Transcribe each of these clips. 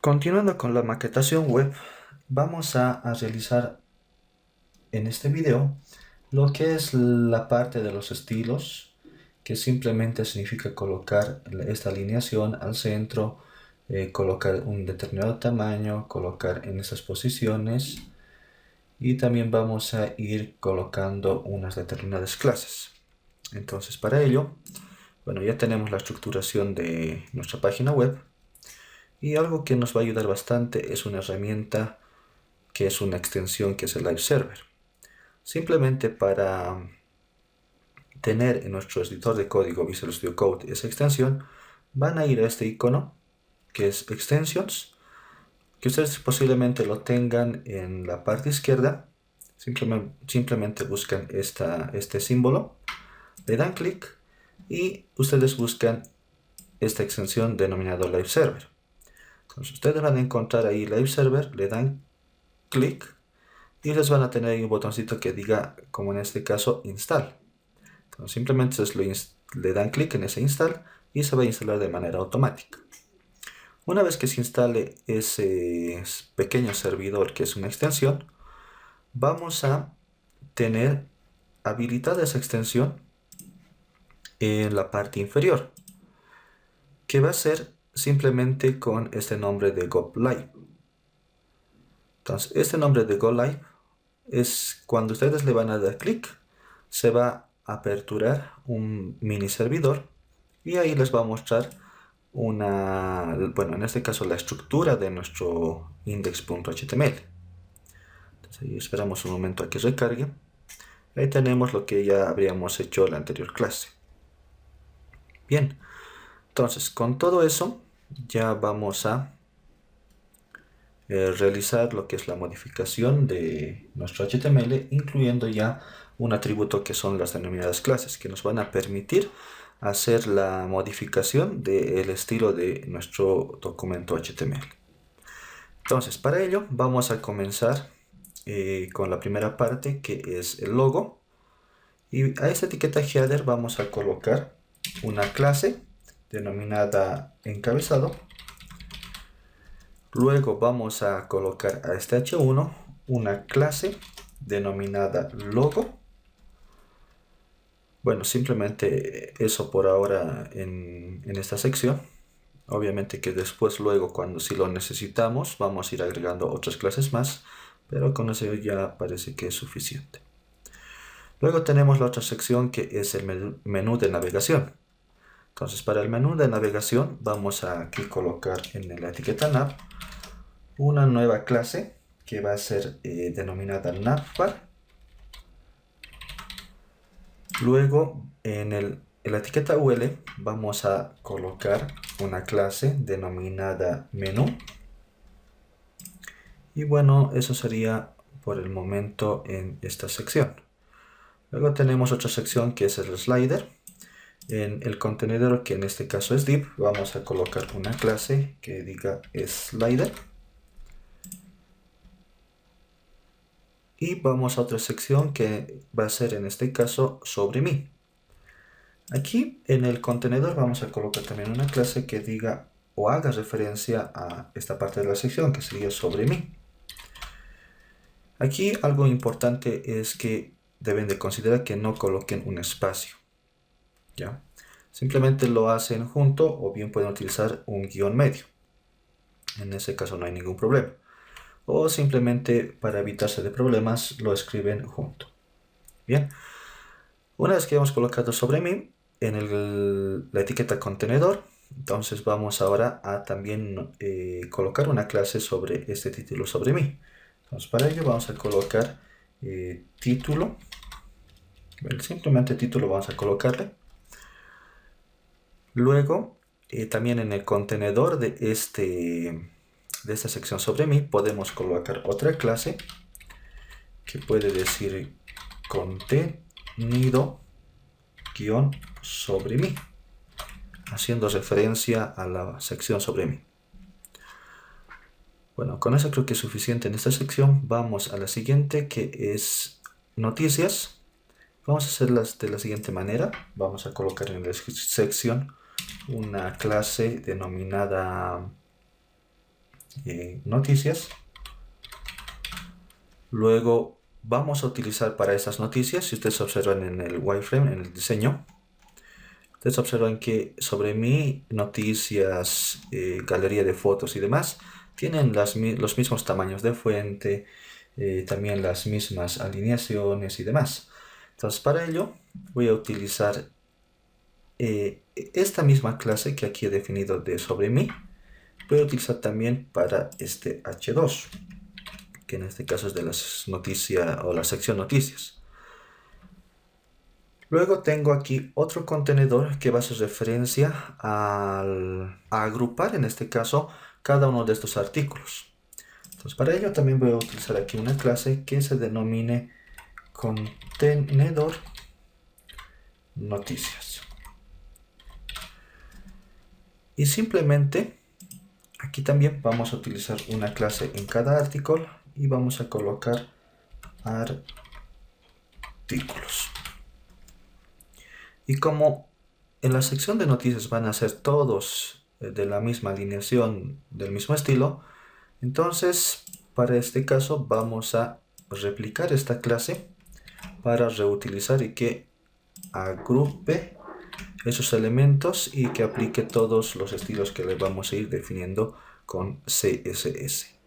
Continuando con la maquetación web, vamos a realizar en este video lo que es la parte de los estilos, que simplemente significa colocar esta alineación al centro, colocar un determinado tamaño, colocar en esas posiciones y también vamos a ir colocando unas determinadas clases. Entonces para ello, bueno, ya tenemos la estructuración de nuestra página web. Y algo que nos va a ayudar bastante es una herramienta que es una extensión que es el Live Server. Simplemente para tener en nuestro editor de código Visual Studio Code esa extensión, van a ir a este icono que es Extensions, que ustedes posiblemente lo tengan en la parte izquierda. Simplemente buscan este símbolo, le dan clic y ustedes buscan esta extensión denominada Live Server. Entonces ustedes van a encontrar ahí Live Server, le dan clic y les van a tener ahí un botoncito que diga, como en este caso, Install. Entonces simplemente le dan clic en ese Install y se va a instalar de manera automática. Una vez que se instale ese pequeño servidor que es una extensión, vamos a tener habilitada esa extensión en la parte inferior, que va a ser simplemente con este nombre de Go Live. Entonces este nombre de Go Live es cuando ustedes le van a dar clic, se va a aperturar un mini servidor y ahí les va a mostrar bueno, en este caso la estructura de nuestro index.html. Entonces ahí esperamos un momento a que recargue. Ahí tenemos lo que ya habríamos hecho en la anterior clase. Bien, entonces con todo eso ya vamos a realizar lo que es la modificación de nuestro HTML, incluyendo ya un atributo que son las denominadas clases, que nos van a permitir hacer la modificación del estilo de nuestro documento HTML. Entonces, para ello vamos a comenzar con la primera parte, que es el logo. Y a esta etiqueta header vamos a colocar una clase denominada encabezado. Luego vamos a colocar a este h1 una clase denominada logo. Bueno, simplemente eso por ahora en esta sección. Obviamente que después, luego, cuando sí lo necesitamos, vamos a ir agregando otras clases más, pero con eso ya parece que es suficiente. Luego tenemos la otra sección que es el menú de navegación. Entonces, para el menú de navegación vamos a aquí colocar en la etiqueta nav una nueva clase que va a ser denominada navbar. Luego en la etiqueta UL vamos a colocar una clase denominada menú. Y bueno, eso sería por el momento en esta sección. Luego tenemos otra sección que es el slider. En el contenedor, que en este caso es div, vamos a colocar una clase que diga slider. Y vamos a otra sección que va a ser en este caso sobre mí. Aquí en el contenedor vamos a colocar también una clase que diga o haga referencia a esta parte de la sección, que sería sobre mí. Aquí algo importante es que deben de considerar que no coloquen un espacio, ¿ya? Simplemente lo hacen junto, o bien pueden utilizar un guión medio. En ese caso no hay ningún problema. O simplemente, para evitarse de problemas, lo escriben junto. Bien, una vez que hemos colocado sobre mí en la etiqueta contenedor, entonces vamos ahora a también colocar una clase sobre este título sobre mí. Entonces para ello vamos a colocar título. Simplemente título vamos a colocarle. Luego también en el contenedor de esta sección sobre mí podemos colocar otra clase que puede decir contenido guión sobre mí, haciendo referencia a la sección sobre mí. Bueno, con eso creo que es suficiente en esta sección. Vamos a la siguiente, que es noticias. Vamos a hacerlas de la siguiente manera. Vamos a colocar en la sección una clase denominada noticias. Luego vamos a utilizar para estas noticias, si ustedes observan en el wireframe, en el diseño, ustedes observan que sobre mi noticias, galería de fotos y demás, tienen los mismos tamaños de fuente, también las mismas alineaciones y demás. Entonces para ello voy a utilizar esta misma clase que aquí he definido de sobre mí. Voy a utilizar también para este H2, que en este caso es de las noticias o la sección noticias. Luego tengo aquí otro contenedor que va a hacer referencia a agrupar, en este caso, cada uno de estos artículos. Entonces para ello también voy a utilizar aquí una clase que se denomine contenedor noticias. Y simplemente aquí también vamos a utilizar una clase en cada artículo y vamos a colocar artículos. Y como en la sección de noticias van a ser todos de la misma alineación, del mismo estilo, entonces para este caso vamos a replicar esta clase para reutilizar y que agrupe esos elementos y que aplique todos los estilos que le vamos a ir definiendo con CSS.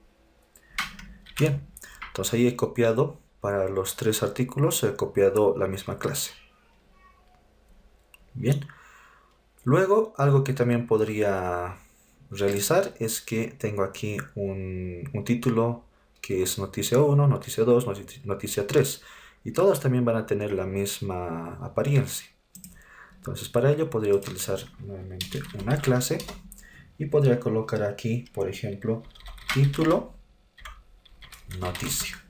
Bien, entonces ahí he copiado para los tres artículos, he copiado la misma clase. Bien, luego algo que también podría realizar es que tengo aquí un título que es noticia 1, noticia 2, noticia 3 y todas también van a tener la misma apariencia. Entonces para ello podría utilizar nuevamente una clase y podría colocar aquí, por ejemplo, título noticia.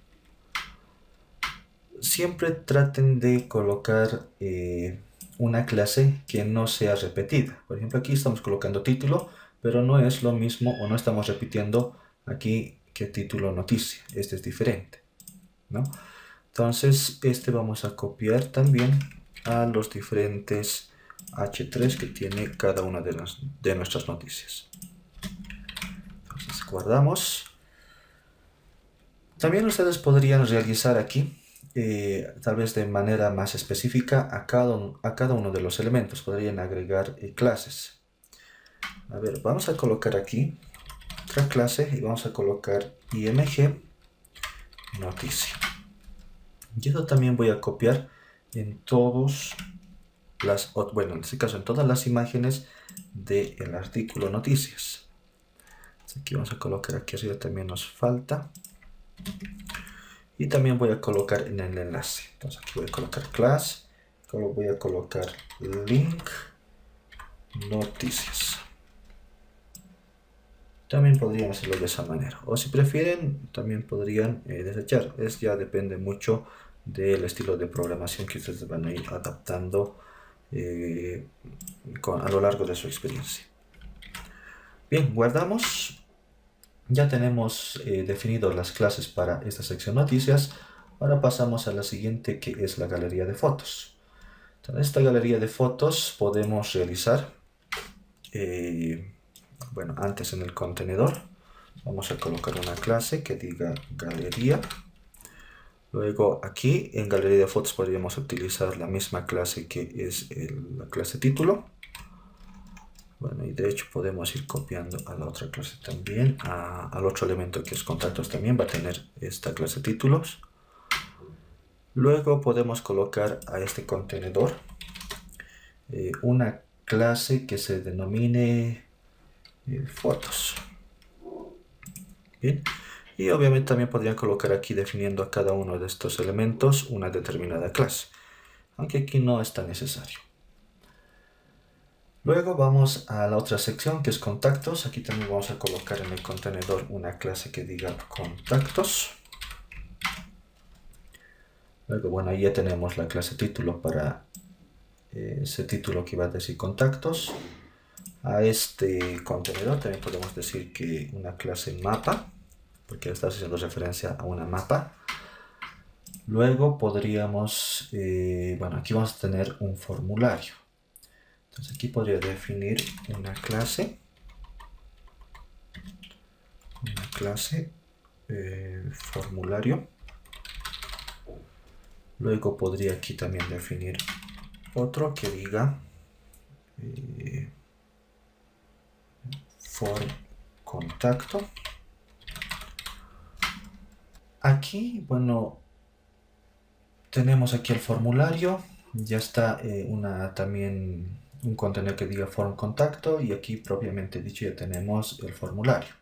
Siempre traten de colocar una clase que no sea repetida. Por ejemplo, aquí estamos colocando título, pero no es lo mismo o no estamos repitiendo aquí que título noticia. Este es diferente, ¿no? Entonces, este vamos a copiar también a los diferentes H3 que tiene cada una de nuestras noticias. Entonces, guardamos. También ustedes podrían realizar aquí tal vez de manera más específica a cada uno de los elementos. Podrían agregar clases. A ver, vamos a colocar aquí otra clase y vamos a colocar img noticia. Y eso también voy a copiar en todas las imágenes del artículo noticias. Entonces aquí vamos a colocar aquí arriba, también nos falta. Y también voy a colocar en el enlace. Entonces aquí voy a colocar class, voy a colocar link noticias. También podrían hacerlo de esa manera. O si prefieren, también podrían desechar. Ya depende mucho del estilo de programación que ustedes van a ir adaptando a lo largo de su experiencia. Bien, guardamos. Ya tenemos definido las clases para esta sección noticias. Ahora pasamos a la siguiente, que es la galería de fotos. En esta galería de fotos podemos realizar, antes en el contenedor vamos a colocar una clase que diga galería. Luego aquí en galería de fotos podríamos utilizar la misma clase que es la clase título. Bueno, y de hecho podemos ir copiando a la otra clase también, al otro elemento que es contactos también va a tener esta clase títulos. Luego podemos colocar a este contenedor una clase que se denomine fotos. Bien, y obviamente también podrían colocar aquí definiendo a cada uno de estos elementos una determinada clase, aunque aquí no es tan necesario. Luego vamos a la otra sección que es contactos. Aquí también vamos a colocar en el contenedor una clase que diga contactos. Luego, ahí ya tenemos la clase título para ese título que va a decir contactos. A este contenedor también podemos decir que una clase mapa, porque está haciendo referencia a una mapa. Luego podríamos, aquí vamos a tener un formulario. Entonces aquí podría definir una clase clase formulario. Luego podría aquí también definir otro que diga form contacto. Aquí, bueno, tenemos aquí el formulario. Ya está también un contenedor que diga form contacto, y aquí propiamente dicho ya tenemos el formulario.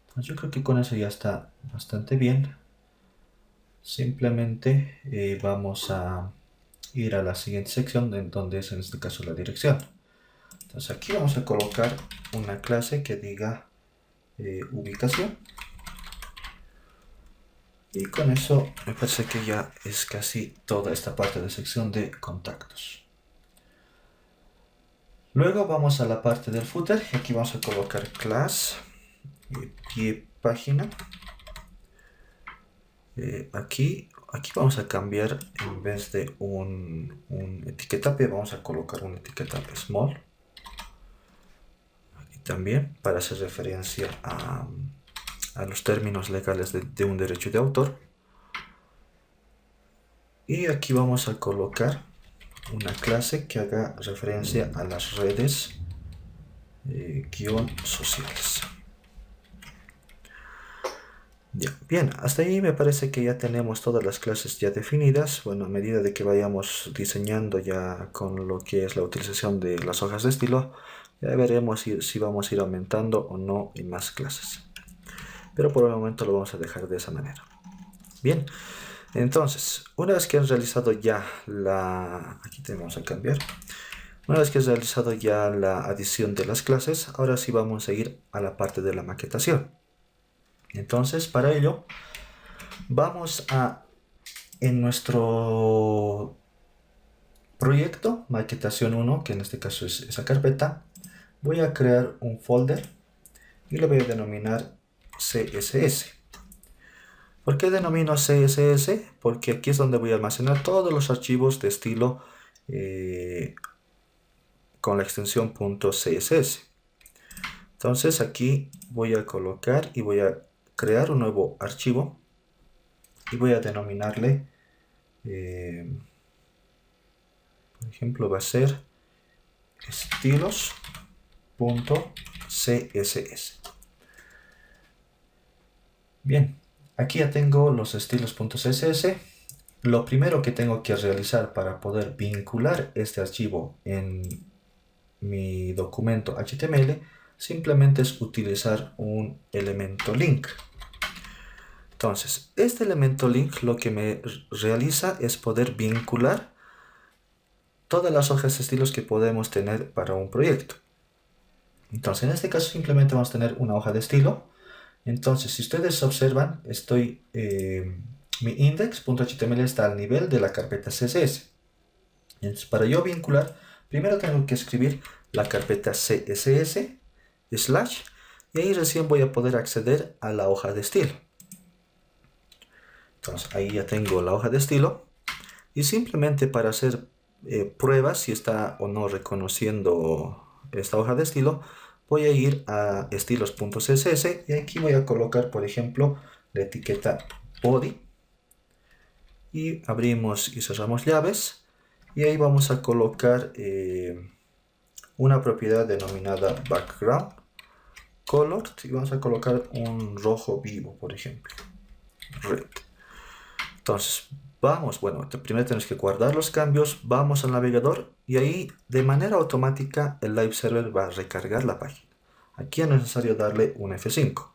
Entonces yo creo que con eso ya está bastante bien. Simplemente vamos a ir a la siguiente sección, donde es en este caso la dirección. Entonces aquí vamos a colocar una clase que diga ubicación, y con eso me parece que ya es casi toda esta parte de sección de contactos. Luego vamos a la parte del footer, y aquí vamos a colocar class pie página. Aquí vamos a cambiar, en vez de un etiqueta P, vamos a colocar una etiqueta P small. Aquí también, para hacer referencia a los términos legales de un derecho de autor. Y aquí vamos a colocar una clase que haga referencia a las redes sociales. Ya, bien, hasta ahí me parece que ya tenemos todas las clases ya definidas. Bueno, a medida de que vayamos diseñando ya con lo que es la utilización de las hojas de estilo, ya veremos si vamos a ir aumentando o no en más clases. Pero por el momento lo vamos a dejar de esa manera. Bien, entonces, una vez que han realizado ya aquí tenemos a cambiar. Una vez que has realizado ya la adición de las clases, ahora sí vamos a ir a la parte de la maquetación. Entonces, para ello, vamos en nuestro proyecto, maquetación 1, que en este caso es esa carpeta, voy a crear un folder y lo voy a denominar CSS. ¿Por qué denomino CSS? Porque aquí es donde voy a almacenar todos los archivos de estilo con la extensión .css. Entonces aquí voy a colocar y voy a crear un nuevo archivo y voy a denominarle, por ejemplo, va a ser estilos.css. Bien, aquí ya tengo los estilos.css. Lo primero que tengo que realizar para poder vincular este archivo en mi documento HTML simplemente es utilizar un elemento link. Entonces, este elemento link lo que me realiza es poder vincular todas las hojas de estilos que podemos tener para un proyecto. Entonces, en este caso simplemente vamos a tener una hoja de estilo. Entonces, si ustedes observan, mi index.html está al nivel de la carpeta CSS. Entonces, para yo vincular, primero tengo que escribir la carpeta CSS / y ahí recién voy a poder acceder a la hoja de estilo. Entonces, ahí ya tengo la hoja de estilo, y simplemente para hacer pruebas si está o no reconociendo esta hoja de estilo, voy a ir a estilos.css y aquí voy a colocar, por ejemplo, la etiqueta body, y abrimos y cerramos llaves, y ahí vamos a colocar una propiedad denominada background color, y vamos a colocar un rojo vivo, por ejemplo, red. Entonces primero tenemos que guardar los cambios, vamos al navegador y ahí de manera automática el live server va a recargar la página. Aquí es necesario darle un F5.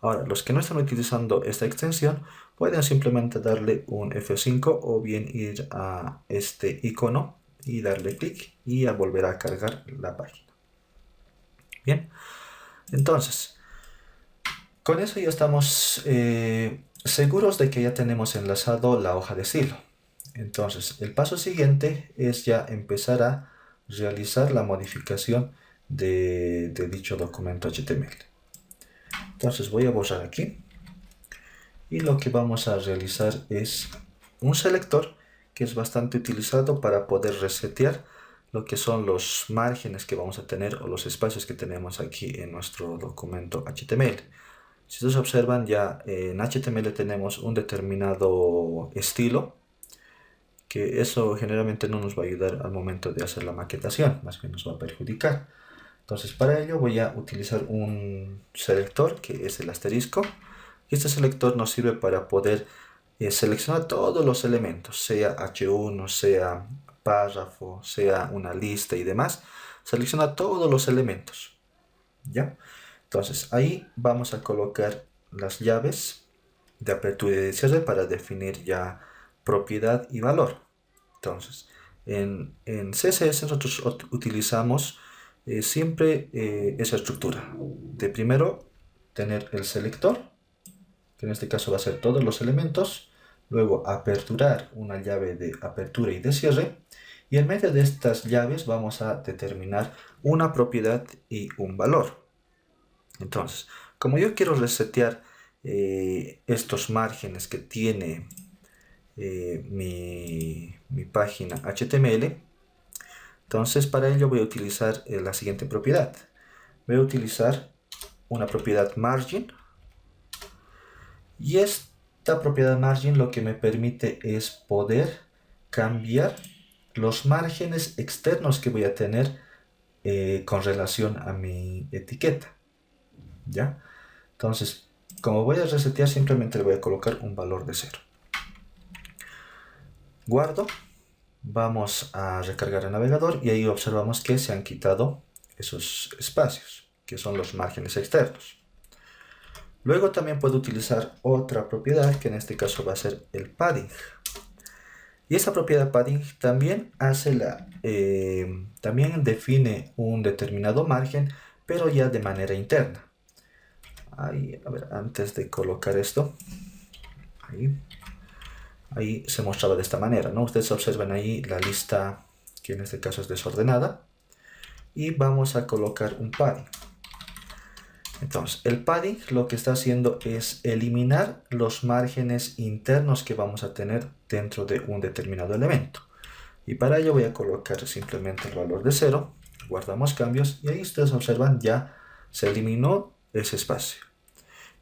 Ahora, los que no están utilizando esta extensión pueden simplemente darle un F5 o bien ir a este icono y darle clic y a volver a cargar la página. Bien, entonces, con eso ya estamos seguros de que ya tenemos enlazado la hoja de estilo. Entonces, el paso siguiente es ya empezar a realizar la modificación de dicho documento HTML. Entonces voy a borrar aquí, y lo que vamos a realizar es un selector que es bastante utilizado para poder resetear lo que son los márgenes que vamos a tener o los espacios que tenemos aquí en nuestro documento HTML. Si ustedes observan, ya en HTML tenemos un determinado estilo, que eso generalmente no nos va a ayudar al momento de hacer la maquetación, más bien nos va a perjudicar. Entonces, para ello voy a utilizar un selector que es el asterisco, y este selector nos sirve para poder seleccionar todos los elementos, sea H1, sea párrafo, sea una lista y demás. Selecciona todos los elementos, ¿ya? Entonces ahí vamos a colocar las llaves de apertura y de cierre para definir ya propiedad y valor. Entonces en CSS nosotros utilizamos siempre esa estructura de primero tener el selector, que en este caso va a ser todos los elementos, luego aperturar una llave de apertura y de cierre, y en medio de estas llaves vamos a determinar una propiedad y un valor. Entonces, como yo quiero resetear estos márgenes que tiene mi página HTML, entonces para ello voy a utilizar la siguiente propiedad. Voy a utilizar una propiedad margin, y esta propiedad margin lo que me permite es poder cambiar los márgenes externos que voy a tener con relación a mi etiqueta, ¿ya? Entonces, como voy a resetear, simplemente le voy a colocar un valor de 0. Guardo, vamos a recargar el navegador y ahí observamos que se han quitado esos espacios, que son los márgenes externos. Luego también puedo utilizar otra propiedad, que en este caso va a ser el padding. Y esta propiedad padding también también define un determinado margen, pero ya de manera interna. Ahí, a ver, antes de colocar esto, ahí se mostraba de esta manera, ¿no? Ustedes observan ahí la lista, que en este caso es desordenada, y vamos a colocar un padding. Entonces, el padding lo que está haciendo es eliminar los márgenes internos que vamos a tener dentro de un determinado elemento. Y para ello voy a colocar simplemente el valor de 0, guardamos cambios, y ahí ustedes observan ya se eliminó ese espacio.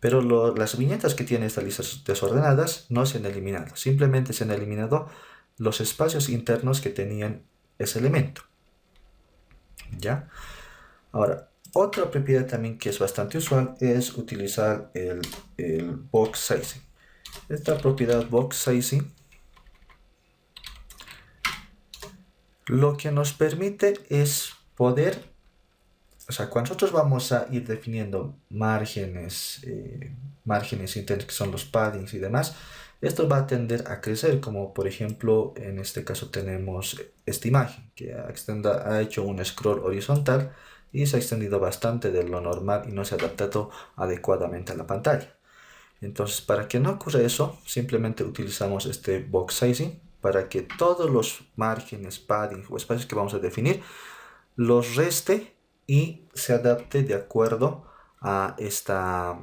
Pero las viñetas que tiene estas listas desordenadas no se han eliminado, simplemente se han eliminado los espacios internos que tenían ese elemento, ¿ya? Ahora, otra propiedad también que es bastante usual es utilizar el box sizing. Esta propiedad box sizing lo que nos permite es poder, o sea, cuando nosotros vamos a ir definiendo márgenes internos, que son los paddings y demás, esto va a tender a crecer, como por ejemplo en este caso tenemos esta imagen que ha hecho un scroll horizontal y se ha extendido bastante de lo normal y no se ha adaptado adecuadamente a la pantalla. Entonces, para que no ocurra eso, simplemente utilizamos este box sizing para que todos los márgenes, padding o espacios que vamos a definir los reste y se adapte de acuerdo a esta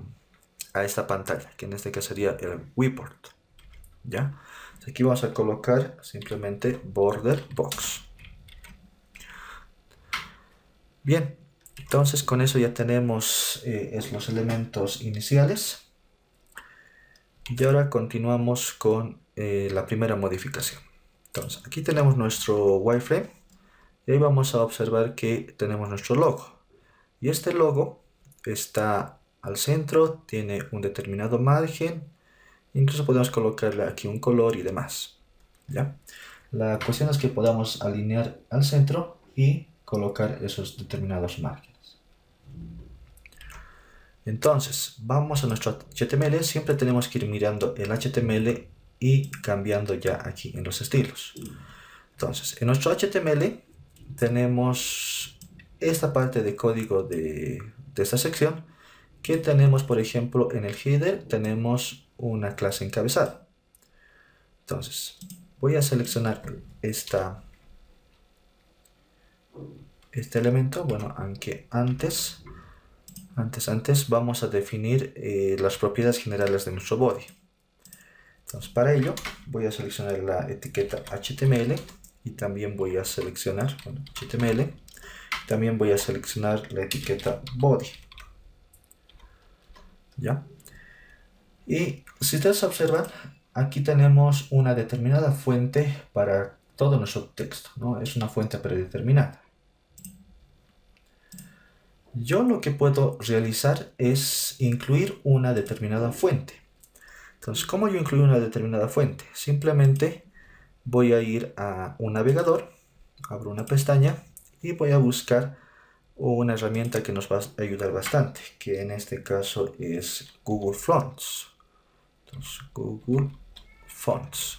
pantalla, que en este caso sería el viewport, ¿ya? Aquí vamos a colocar simplemente border box. Bien, entonces con eso ya tenemos los elementos iniciales. Y ahora continuamos con la primera modificación. Entonces aquí tenemos nuestro wireframe y ahí vamos a observar que tenemos nuestro logo. Y este logo está al centro, tiene un determinado margen, incluso podemos colocarle aquí un color y demás, ¿ya? La cuestión es que podamos alinear al centro y colocar esos determinados márgenes. Entonces, vamos a nuestro HTML, siempre tenemos que ir mirando el HTML y cambiando ya aquí en los estilos. Entonces, en nuestro HTML tenemos esta parte de código de esta sección, que tenemos, por ejemplo, en el header tenemos una clase encabezada. Entonces, voy a seleccionar este elemento, bueno, aunque antes vamos a definir las propiedades generales de nuestro body. Entonces, para ello voy a seleccionar la etiqueta HTML y también voy a seleccionar HTML. También voy a seleccionar la etiqueta body. ¿Ya? Y si ustedes observan, aquí tenemos una determinada fuente para todo nuestro texto, ¿no? Es una fuente predeterminada. Yo lo que puedo realizar es incluir una determinada fuente. Entonces, ¿cómo yo incluyo una determinada fuente? Simplemente voy a ir a un navegador, abro una pestaña y voy a buscar una herramienta que nos va a ayudar bastante, que en este caso es Google Fonts. Entonces, Google Fonts.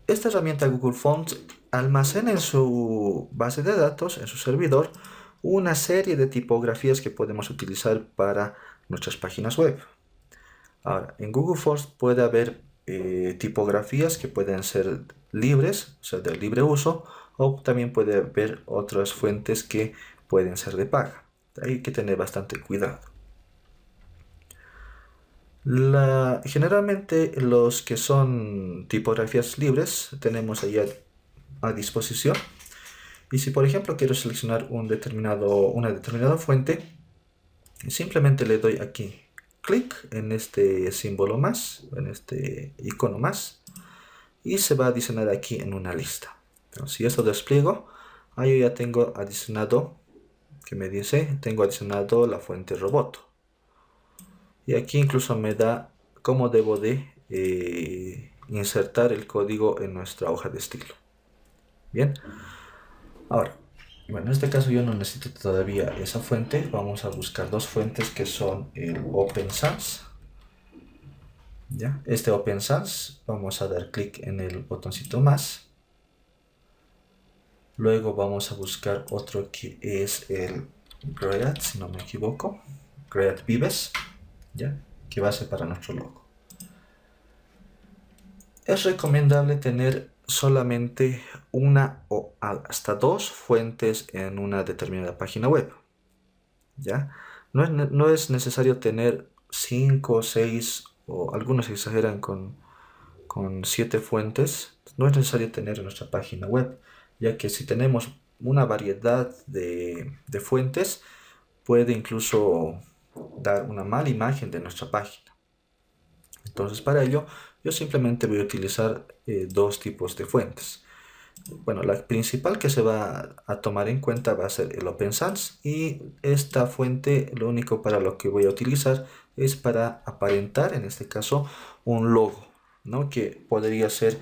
Esta herramienta Google Fonts almacena en su base de datos, en su servidor, una serie de tipografías que podemos utilizar para nuestras páginas web. Ahora, en Google Fonts puede haber tipografías que pueden ser libres, o sea, de libre uso, o también puede haber otras fuentes que pueden ser de paga. Hay que tener bastante cuidado. Generalmente los que son tipografías libres tenemos ahí a disposición. Y si por ejemplo quiero seleccionar una determinada fuente, simplemente le doy aquí clic en este símbolo más, en este icono más, y se va a adicionar aquí en una lista. Entonces, si esto despliego, ahí ya tengo adicionado, que me dice, tengo adicionado la fuente Roboto. Y aquí incluso me da cómo debo de insertar el código en nuestra hoja de estilo. Bien, ahora, bueno, en este caso yo no necesito todavía esa fuente. Vamos a buscar dos fuentes que son el Open Sans. ¿Ya? Este Open Sans, vamos a dar clic en el botoncito más. Luego vamos a buscar otro que es el Create, si no me equivoco, Create Vives, ¿ya? Que va a ser para nuestro logo. Es recomendable tener solamente una o hasta dos fuentes en una determinada página web, ¿ya? No es necesario tener 5 o 6, o algunos exageran con 7 fuentes. No es necesario tener en nuestra página web, ya que si tenemos una variedad de fuentes, puede incluso dar una mala imagen de nuestra página. Entonces, para ello, yo simplemente voy a utilizar dos tipos de fuentes. Bueno, la principal que se va a tomar en cuenta va a ser el Open Sans, y esta fuente lo único para lo que voy a utilizar es para aparentar, en este caso, un logo, ¿no? Que podría ser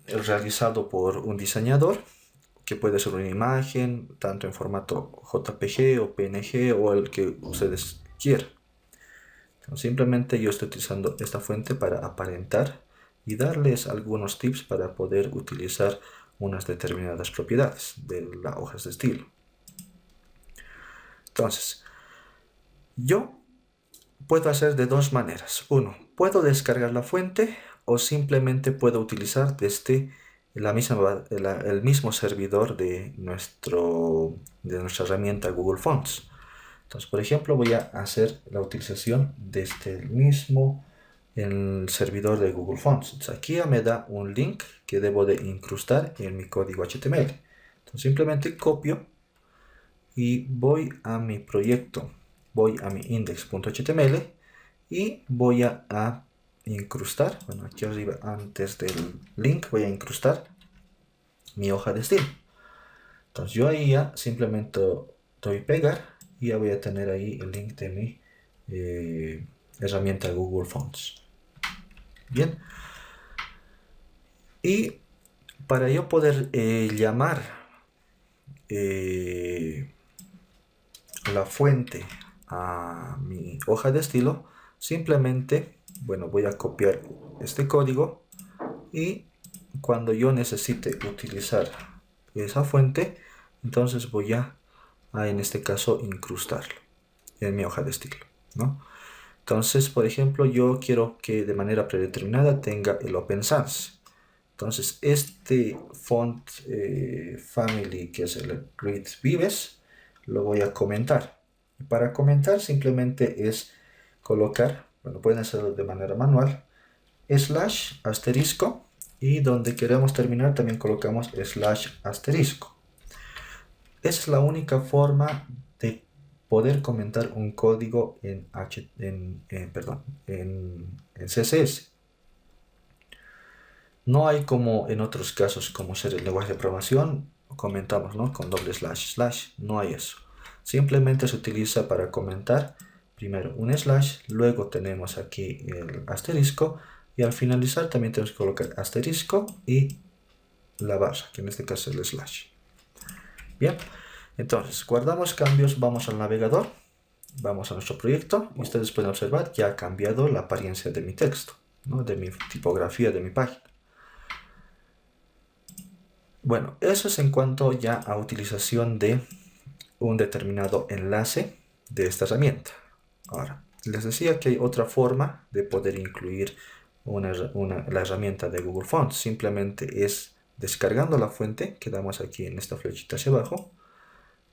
realizado por un diseñador, que puede ser una imagen, tanto en formato JPG o PNG o el que ustedes quieran. Entonces, simplemente yo estoy utilizando esta fuente para aparentar y darles algunos tips para poder utilizar unas determinadas propiedades de las hojas de estilo. Entonces, yo puedo hacer de dos maneras. Uno, puedo descargar la fuente, o simplemente puedo utilizar desde el mismo servidor de nuestra herramienta Google Fonts. Entonces, por ejemplo, voy a hacer la utilización desde el servidor de Google Fonts. Entonces, aquí ya me da un link que debo de incrustar en mi código HTML. Entonces, simplemente copio y voy a mi proyecto, voy a mi index.html y voy a incrustar, bueno, aquí arriba antes del link voy a incrustar mi hoja de estilo. Entonces yo ahí ya simplemente doy pegar y ya voy a tener ahí el link de mi herramienta Google Fonts. Bien, y para yo poder llamar la fuente a mi hoja de estilo, simplemente, bueno, voy a copiar este código, y cuando yo necesite utilizar esa fuente, entonces voy en este caso, incrustarlo en mi hoja de estilo, ¿no? Entonces, por ejemplo, yo quiero que de manera predeterminada tenga el Open Sans. Entonces, este font family, que es el Create Vives, lo voy a comentar. Y para comentar simplemente es colocar, bueno, pueden hacerlo de manera manual, / asterisco, y donde queremos terminar también colocamos /*. Esa es la única forma de poder comentar un código en CSS. No hay como en otros casos, como ser el lenguaje de programación, comentamos, ¿no?, con // no hay eso. Simplemente se utiliza para comentar primero un slash, luego tenemos aquí el asterisco y al finalizar también tenemos que colocar asterisco y la barra, que en este caso es el slash. Bien, entonces guardamos cambios, vamos al navegador, vamos a nuestro proyecto y ustedes pueden observar que ha cambiado la apariencia de mi texto, ¿no?, de mi tipografía de mi página. Bueno, eso es en cuanto ya a utilización de un determinado enlace de esta herramienta. Ahora, les decía que hay otra forma de poder incluir la herramienta de Google Fonts. Simplemente es descargando la fuente, que damos aquí en esta flechita hacia abajo,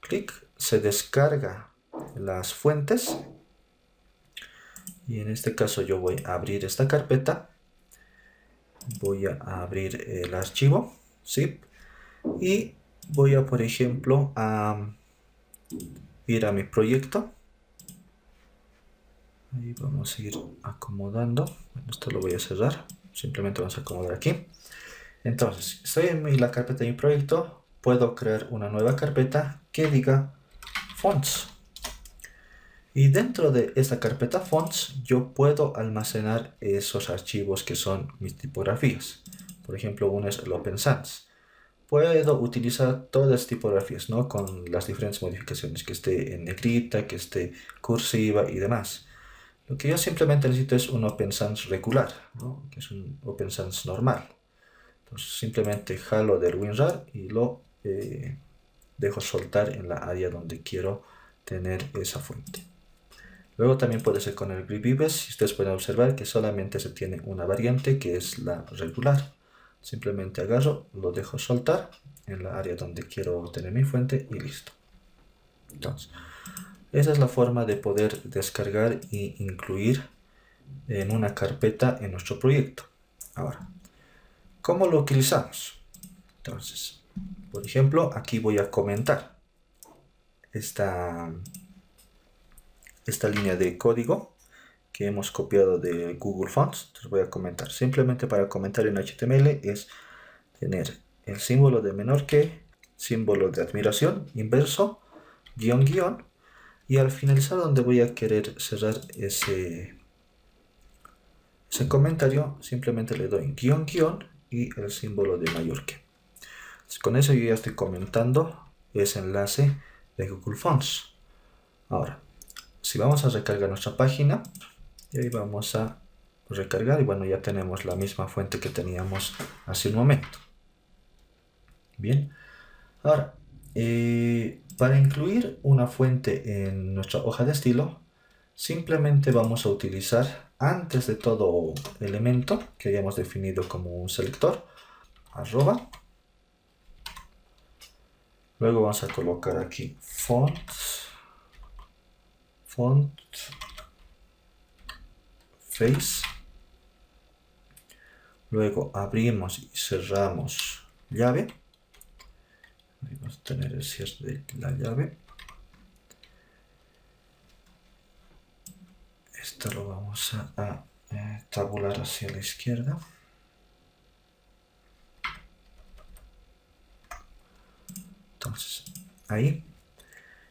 clic, se descarga las fuentes y en este caso yo voy a abrir esta carpeta, voy a abrir el archivo zip y voy a, por ejemplo, a ir a mi proyecto. Ahí vamos a ir acomodando. Bueno, esto lo voy a cerrar, simplemente vamos a acomodar aquí. Entonces, estoy en la carpeta de mi proyecto, puedo crear una nueva carpeta que diga fonts. Y dentro de esta carpeta fonts yo puedo almacenar esos archivos que son mis tipografías. Por ejemplo, uno es el Open Sans. Puedo utilizar todas las tipografías, ¿no?, con las diferentes modificaciones, que esté en negrita, que esté cursiva y demás. Lo que yo simplemente necesito es un Open Sans regular, ¿no?, que es un Open Sans normal. Entonces simplemente jalo del WinRAR y lo dejo soltar en la área donde quiero tener esa fuente. Luego también puede ser con el GripVives, y ustedes pueden observar que solamente se tiene una variante, que es la regular. Simplemente agarro, lo dejo soltar en la área donde quiero tener mi fuente y listo. Entonces, esa es la forma de poder descargar e incluir en una carpeta en nuestro proyecto. Ahora, ¿cómo lo utilizamos? Entonces, por ejemplo, aquí voy a comentar esta línea de código que hemos copiado de Google Fonts. Entonces voy a comentar. Simplemente para comentar en HTML es tener el símbolo de menor que, símbolo de admiración, inverso, guión, guión, y al finalizar donde voy a querer cerrar ese comentario, simplemente le doy guión, guión y el símbolo de mayor que. Entonces, con eso yo ya estoy comentando ese enlace de Google Fonts. Ahora, si vamos a recargar nuestra página, y ahí vamos a recargar y bueno, ya tenemos la misma fuente que teníamos hace un momento. Bien, ahora para incluir una fuente en nuestra hoja de estilo, simplemente vamos a utilizar, antes de todo elemento que hayamos definido como un selector, arroba, luego vamos a colocar aquí font face, luego abrimos y cerramos llave, ahí vamos a tener el cierre de la llave, esto lo vamos a tabular hacia la izquierda, entonces ahí,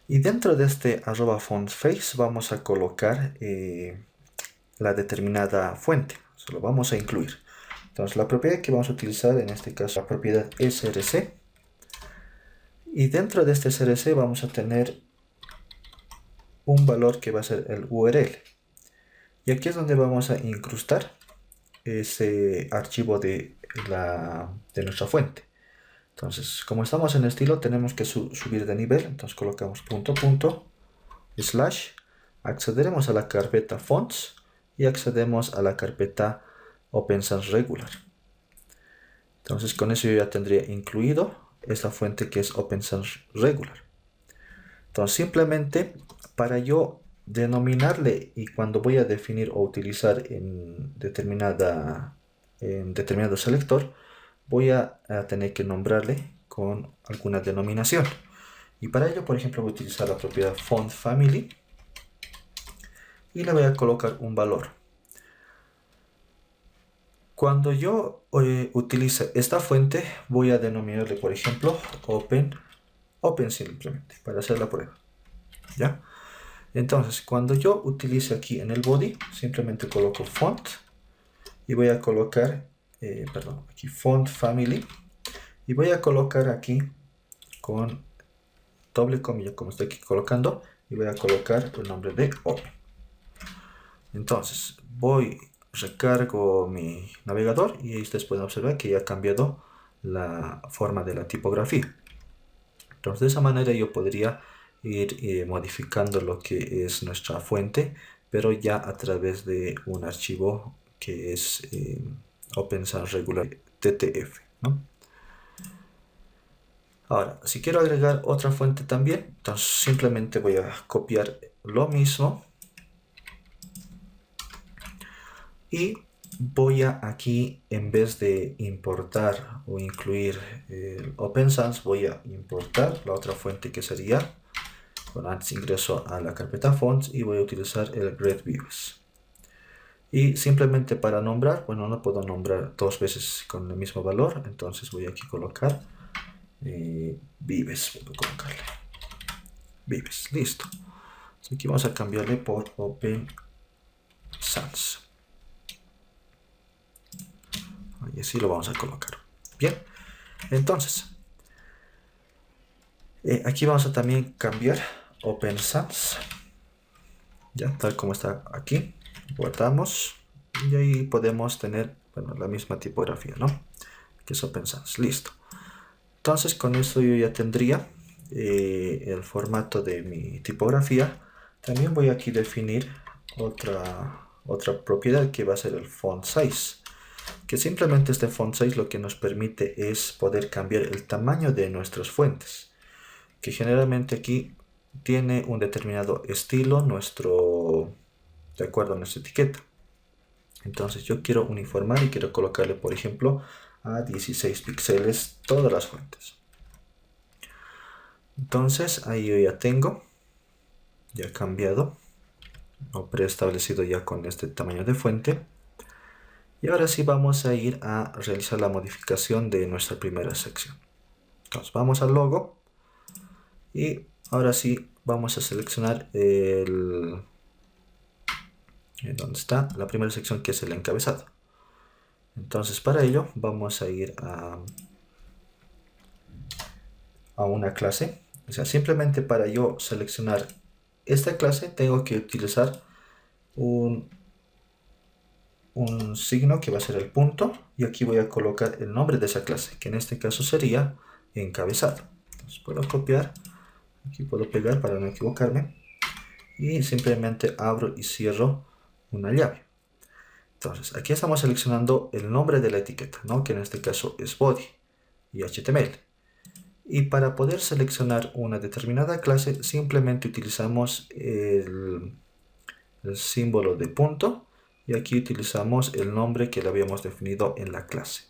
y dentro de este arroba font face vamos a colocar la determinada fuente, se lo vamos a incluir. Entonces la propiedad que vamos a utilizar en este caso, la propiedad src, y dentro de este src vamos a tener un valor que va a ser el URL, y aquí es donde vamos a incrustar ese archivo de nuestra fuente. Entonces, como estamos en estilo, tenemos que subir de nivel, entonces colocamos // accederemos a la carpeta fonts y accedemos a la carpeta Open Sans regular. Entonces con eso yo ya tendría incluido esta fuente que es Open Sans regular. Entonces simplemente para yo denominarle y cuando voy a definir o utilizar en determinada en determinado selector, voy a tener que nombrarle con alguna denominación. Y para ello, por ejemplo, voy a utilizar la propiedad font family y le voy a colocar un valor. Cuando yo utilice esta fuente, voy a denominarle, por ejemplo, open simplemente, para hacer la prueba. ¿Ya? Entonces, cuando yo utilice aquí en el body, simplemente coloco font y voy a colocar, aquí font family, y voy a colocar aquí con doble comilla, como estoy aquí colocando, y voy a colocar el nombre de open. Entonces, recargo mi navegador y ustedes pueden observar que ya ha cambiado la forma de la tipografía. Entonces, de esa manera yo podría ir modificando lo que es nuestra fuente, pero ya a través de un archivo que es Open Sans Regular TTF, ¿no? Ahora, si quiero agregar otra fuente también, entonces simplemente voy a copiar lo mismo y voy a aquí, en vez de importar o incluir el Open Sans, voy a importar la otra fuente que sería, bueno, antes ingreso a la carpeta fonts y voy a utilizar el Red Vives. Y simplemente para nombrar, bueno, no puedo nombrar dos veces con el mismo valor, entonces voy aquí a colocar Vives, voy a colocarle Vives, listo. Entonces aquí vamos a cambiarle por Open Sans. Y así lo vamos a colocar. Bien, entonces aquí vamos a también cambiar Open Sans, ya tal como está aquí. Guardamos y ahí podemos tener, bueno, la misma tipografía, ¿no? Que es Open Sans, listo. Entonces con esto yo ya tendría el formato de mi tipografía. También voy aquí a definir otra propiedad que va a ser el font size, que simplemente este font size lo que nos permite es poder cambiar el tamaño de nuestras fuentes, que generalmente aquí tiene un determinado estilo de acuerdo a nuestra etiqueta. Entonces yo quiero uniformar y quiero colocarle, por ejemplo, a 16 píxeles todas las fuentes. Entonces ahí yo ya tengo, ya cambiado o preestablecido ya con este tamaño de fuente. Y ahora sí vamos a ir a realizar la modificación de nuestra primera sección. Entonces vamos al logo y ahora sí vamos a seleccionar donde está la primera sección, que es el encabezado. Entonces para ello vamos a ir a una clase. O sea, simplemente para yo seleccionar esta clase tengo que utilizar un signo que va a ser el punto, y aquí voy a colocar el nombre de esa clase, que en este caso sería encabezado. Entonces puedo copiar, aquí puedo pegar para no equivocarme, y simplemente abro y cierro una llave. Entonces aquí estamos seleccionando el nombre de la etiqueta, ¿no? Que en este caso es body y HTML. Y para poder seleccionar una determinada clase simplemente utilizamos el símbolo de punto, y aquí utilizamos el nombre que le habíamos definido en la clase.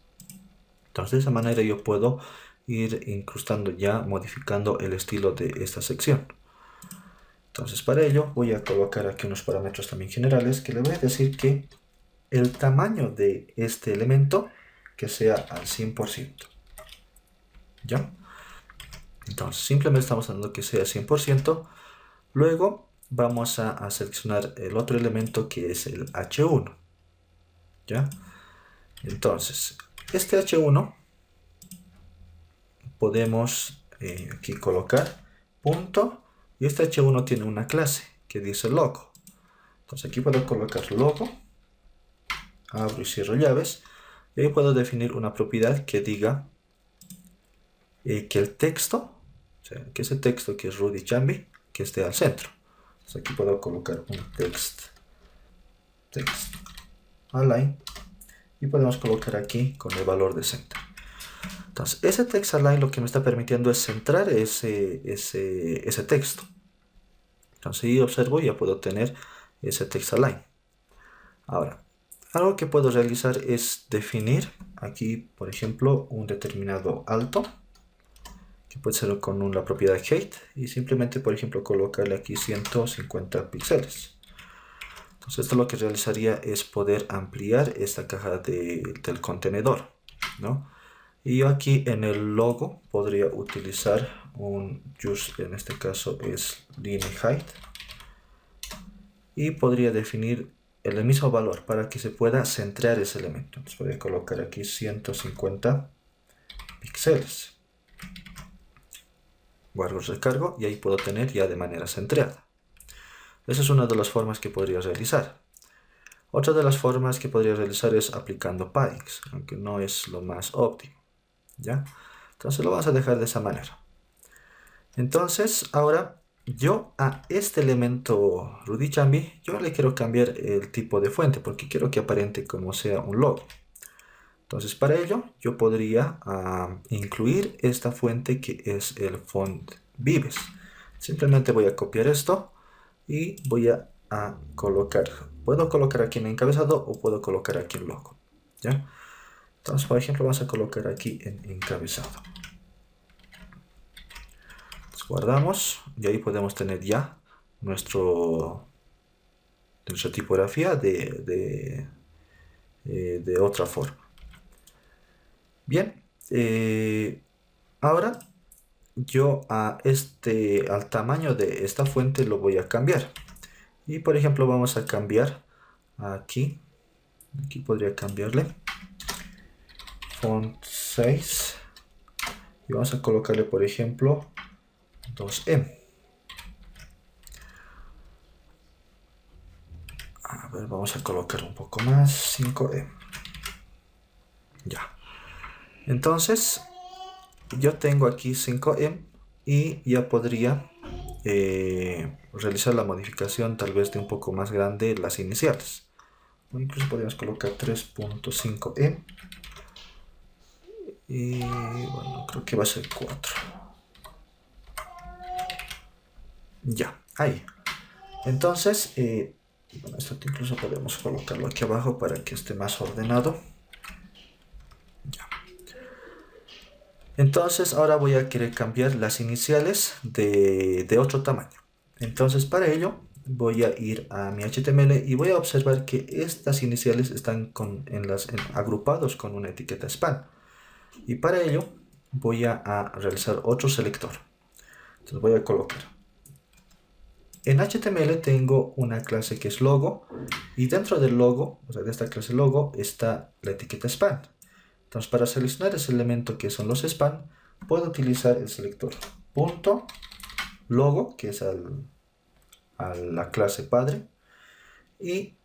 Entonces de esa manera yo puedo ir incrustando ya, modificando el estilo de esta sección. Entonces para ello voy a colocar aquí unos parámetros también generales, que le voy a decir que el tamaño de este elemento que sea al 100%. ¿Ya? Entonces simplemente estamos dando que sea 100%. Luego vamos a seleccionar el otro elemento, que es el H1. ¿Ya? Entonces este H1 podemos aquí colocar punto, y este H1 tiene una clase que dice logo. Entonces aquí puedo colocar logo, abro y cierro llaves, y ahí puedo definir una propiedad que diga que el texto, o sea, que ese texto que es Rudy Chambi, que esté al centro. Entonces aquí puedo colocar un text align, y podemos colocar aquí con el valor de center. Entonces ese text align lo que me está permitiendo es centrar ese texto. Entonces si observo, ya puedo tener ese text align. Ahora, Algo que puedo realizar es definir aquí, por ejemplo, un determinado alto, que puede ser con la propiedad height, y simplemente, por ejemplo, colocarle aquí 150 píxeles. Entonces esto lo que realizaría es poder ampliar esta caja del contenedor, ¿no? Y yo aquí en el logo podría utilizar un use, en este caso es line height, y podría definir el mismo valor para que se pueda centrar ese elemento. Entonces voy a colocar aquí 150 píxeles. Guardo el recargo y ahí puedo tener ya de manera centrada. Esa es una de las formas que podría realizar. Otra de las formas que podría realizar es aplicando paddings, aunque no es lo más óptimo, ¿ya? Entonces lo vamos a dejar de esa manera. Entonces ahora yo a este elemento RudyChambi yo le quiero cambiar el tipo de fuente porque quiero que aparente como sea un logo. Entonces para ello yo podría incluir esta fuente que es el font Vives. Simplemente voy a copiar esto y voy a colocar. Puedo colocar aquí en encabezado o puedo colocar aquí en logo, ¿ya? Entonces por ejemplo vamos a colocar aquí en encabezado. Entonces, guardamos y ahí podemos tener ya nuestra tipografía de otra forma. Bien, ahora yo al tamaño de esta fuente lo voy a cambiar. Y por ejemplo vamos a cambiar aquí podría cambiarle font 6 y vamos a colocarle por ejemplo 2M. A ver, vamos a colocar un poco más, 5M. Ya. Entonces yo tengo aquí 5M y ya podría realizar la modificación tal vez de un poco más grande las iniciales. O incluso podríamos colocar 3.5M y bueno, creo que va a ser 4. Ya, ahí. Entonces, bueno, esto incluso podemos colocarlo aquí abajo para que esté más ordenado. Ya. Entonces ahora voy a querer cambiar las iniciales de otro tamaño. Entonces para ello voy a ir a mi HTML y voy a observar que estas iniciales están agrupados con una etiqueta span. Y para ello voy a realizar otro selector. Entonces voy a colocar. En HTML tengo una clase que es logo y dentro del logo, o sea de esta clase logo, está la etiqueta span. Entonces para seleccionar ese elemento que son los span, puedo utilizar el selector punto logo, que es a la clase padre, y